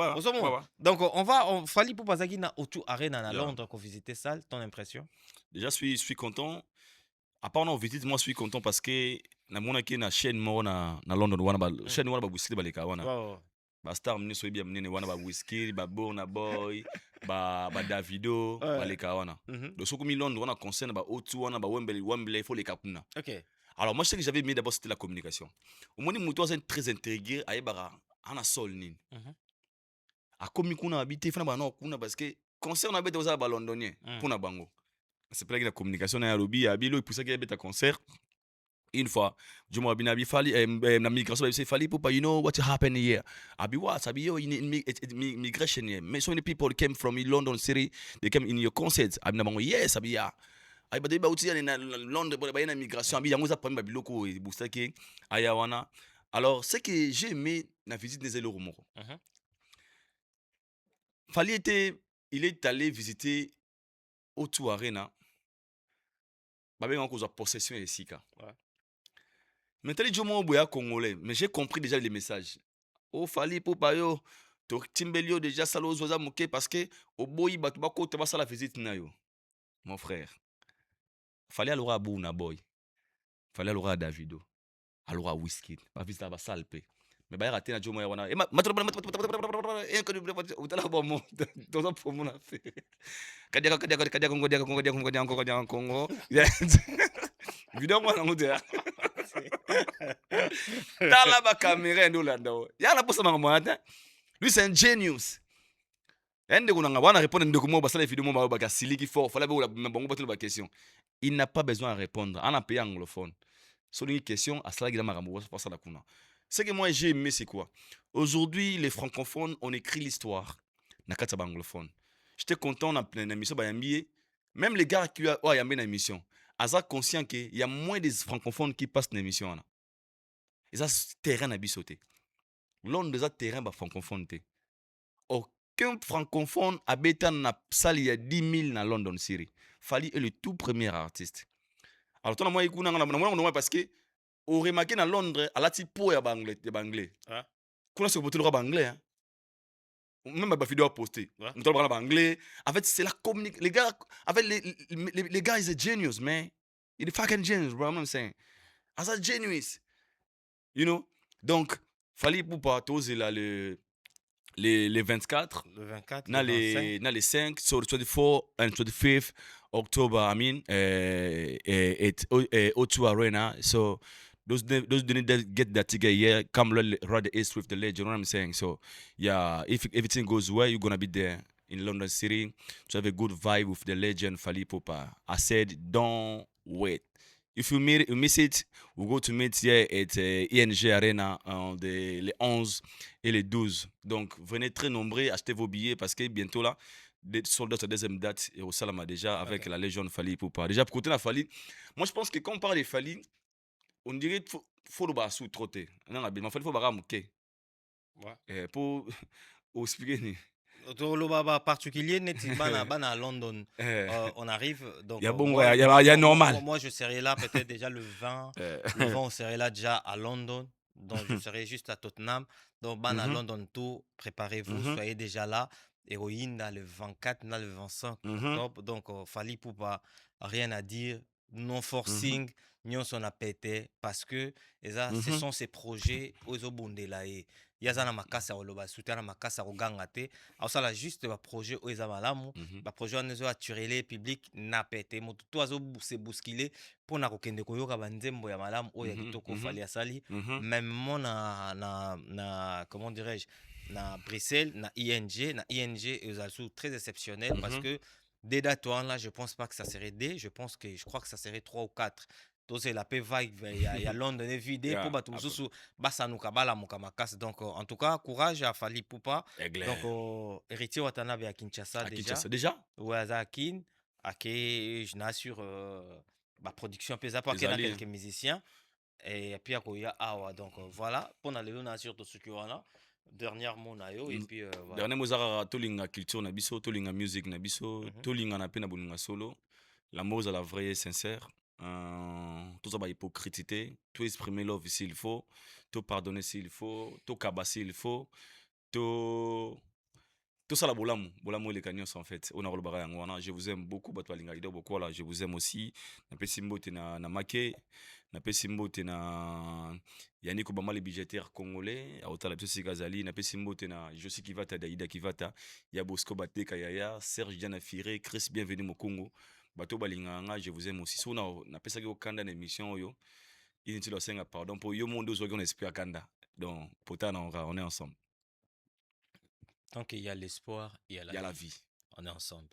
Speaker 2: donc on Fally pour bazaki na Otu Arena na Londres qu'on visiter salle ton impression
Speaker 1: déjà je suis content à part on visite moi je suis content parce que na mona ki na chaîne mo na London wana ba chaîne wana ba Wizkid baleka wana ba star mni so bien mnene wana ba Wizkid ba Burna Boy ba Davido baleka wana donc soko mi London wana concert ba Otu wana ba Wembley faut les kapuna.
Speaker 2: OK.
Speaker 1: Alors moi je sais que j'avais mis d'abord c'était la communication. Au moins muto c'est très intégré ayebara ana sol nini. A komi kuna habité fana ba no kuna parce que concert na beta za ba londonien pour na bango. C'est pas que la communication na lobby abilo pour ça qu'il y a beta concert. Une fois, je m'en bin Fally na migration c'est Fally Ipupa you know what happened here abi what abi yo in migration here so many people came from London city they came in your concert abi na bango yes abi ya abi ba de ba uti na London ba na migration abi yango za pamba biloko e bustake aya wana. Alors ce que j'ai aimé na visite des Eloro moko Fally il est allé visiter Otu Arena ba ben encore possession et sika. Maintenant, je suis congolais, mais j'ai compris déjà les messages. Oh, Fally Ipupa yo, to timbelio déjà salo zoza moké parce que au boy batuba kote ba sala visite na yo. Mon frère. Fally alora Burna Boy. Fally alora Davido. Alora Wizkid. Ba visite ba salpe. Mais ba raté na jomo ya wana. E ma utala ba mo. Toza promo na fe. Kadia Congo. Vidéo moi na ngode. Tala ba caméra ndo landa. Ya la posa mangomata. Lui c'est un genius. Ende kuna wana répondre ndeko mo basala vidéo mo ba ka siliki fort. Fallait ba bango ba ba question. Il n'a pas besoin à répondre. En pays anglophone. Sur une question à cela qu'il a marambo pour ça la kuna. Ce que moi j'ai aimé c'est quoi? Aujourd'hui les francophones on écrit l'histoire na kata ba anglophone. J'étais content na émission ba yambié. Même les gars qui a yambé na émission. Aza conscient qu'il y a moins de francophones qui passent dans l'émission. Ils ont terrain à bisoter. Londres eza terrain bafrancophone te. Aucun francophone abeta na salle ya 10 000 na London City. Fally est le tout premier artiste. Alors tona moi ikuna na mwana parce que au remarqué na Londres alati po ya banglais.
Speaker 2: Ouais.
Speaker 1: Kuna se botelera banglais hein. Même ma vidéo postée.
Speaker 2: Ouais.
Speaker 1: On parle anglais. En fait, c'est la communication. Les gars, en fait, les gars, ils sont genius, man. Ils sont fucking genius, bro. I'm saying. As a genius. You know? Donc, Fally Ipupa, toze là les 24.
Speaker 2: Le 24,
Speaker 1: Na
Speaker 2: le 25.
Speaker 1: les 5, so the 24 and 25th October, I mean, at O2 Arena. So those didn't get that ticket yet. Come ride the East with the legend. You know what I'm saying? So yeah, if everything goes well, you're gonna be there in London City to have a good vibe with the legend Fally Ipupa. I said, don't wait. If you miss it, we'll go to meet here at ING Arena les 11 et les 12. Donc, venez très nombreux, achetez vos billets parce que bientôt là, des soldats sur deuxième date et au Salama déjà avec
Speaker 2: Ok.
Speaker 1: la légende Fally Ipupa. Déjà, pour côté la Fally, moi je pense que quand on parle de Fally, on dirait qu'il faut le sous trotter. Non, mais il faut le baramuke.
Speaker 2: Ouais.
Speaker 1: Pour expliquer.
Speaker 2: Toloba particulier neti bana London. On arrive donc
Speaker 1: Il y a bon,
Speaker 2: moi,
Speaker 1: il y a normal.
Speaker 2: moi, je serai là peut-être déjà le 20. Le 20 on serait là déjà à London. Donc je serai juste à Tottenham. Donc bana
Speaker 1: Mhm,
Speaker 2: London tout, préparez-vous,
Speaker 1: mhm,
Speaker 2: soyez déjà là. Héroïne dans le 24, dans le 25
Speaker 1: mhm,
Speaker 2: octobre. Donc Fally Ipupa, rien à dire, non
Speaker 1: mhm,
Speaker 2: forcing, nyonso na pété parce que et ça, ce
Speaker 1: mhm,
Speaker 2: sont ces projets aux obundela et yaza na makasa oloba soutien na makasa oganga te. Alors ça là juste ba projet oyo eza malamu,
Speaker 1: mhm,
Speaker 2: ba projet wana ezo attirer les publics na pete moto to azo se bousculer mpona kokende koyoka banzembo ya malamu oyo ya
Speaker 1: mhm,
Speaker 2: kitoko
Speaker 1: mhm,
Speaker 2: Fally asali
Speaker 1: mhm,
Speaker 2: même mo na comment dirais-je na Bruxelles na ING ezali sous très exceptionnel parce
Speaker 1: mhm.
Speaker 2: que des dates là je pense pas que ça serait des je pense que je crois que ça serait 3 ou 4 to c'est la pe vague ya London vide pour
Speaker 1: Yeah,
Speaker 2: bato mosusu basanuka balamuka makasi donc en tout cas courage à Fally Ipupa donc
Speaker 1: Aigle.
Speaker 2: héritier watanabe à Kinshasa
Speaker 1: À
Speaker 2: déjà
Speaker 1: Kinshasa. Déjà?
Speaker 2: ouais aza à Kin ake je n'assure ba production mpe eza po ake na
Speaker 1: Ezali.
Speaker 2: quelques musiciens et puis akoya awa donc voilà mpona lelo na assure tosuki wana dernière mot na yo et puis voilà.
Speaker 1: Dernier mot eza kaka tolinga culture na biso, tolinga musique na biso,
Speaker 2: Mhm.
Speaker 1: tolingana mpe na bolinga solo. L'amour ezala vrai et sincère. Toza bahypocrite te, to exprimer love s'il faut, to pardonner s'il faut, tokaba s'il faut, to tosala bolamu bolamu eleka nyonso en fait oyo nakolobaka yango wana je vous aime beaucoup bato balingaka ideo beaucoup wala je vous aime aussi napesi mbote na make napesi mbote na yaniko bamali budgétaire congolais aotala biso sika azali napesi mbote na josi kivata daida kivata ya bosco bateka yaya serge diana fire chris bienvenu mokongo bato balingaka nga je vous aime aussi so napesaki okanda na émission oyo inutile osenga pardon mpo yo monde ozwaki on esprit akanda donc potana on est ensemble
Speaker 2: Tant qu'il y a l'espoir, il y a
Speaker 1: il
Speaker 2: la
Speaker 1: y a la
Speaker 2: vie.
Speaker 1: vie.
Speaker 2: On est ensemble.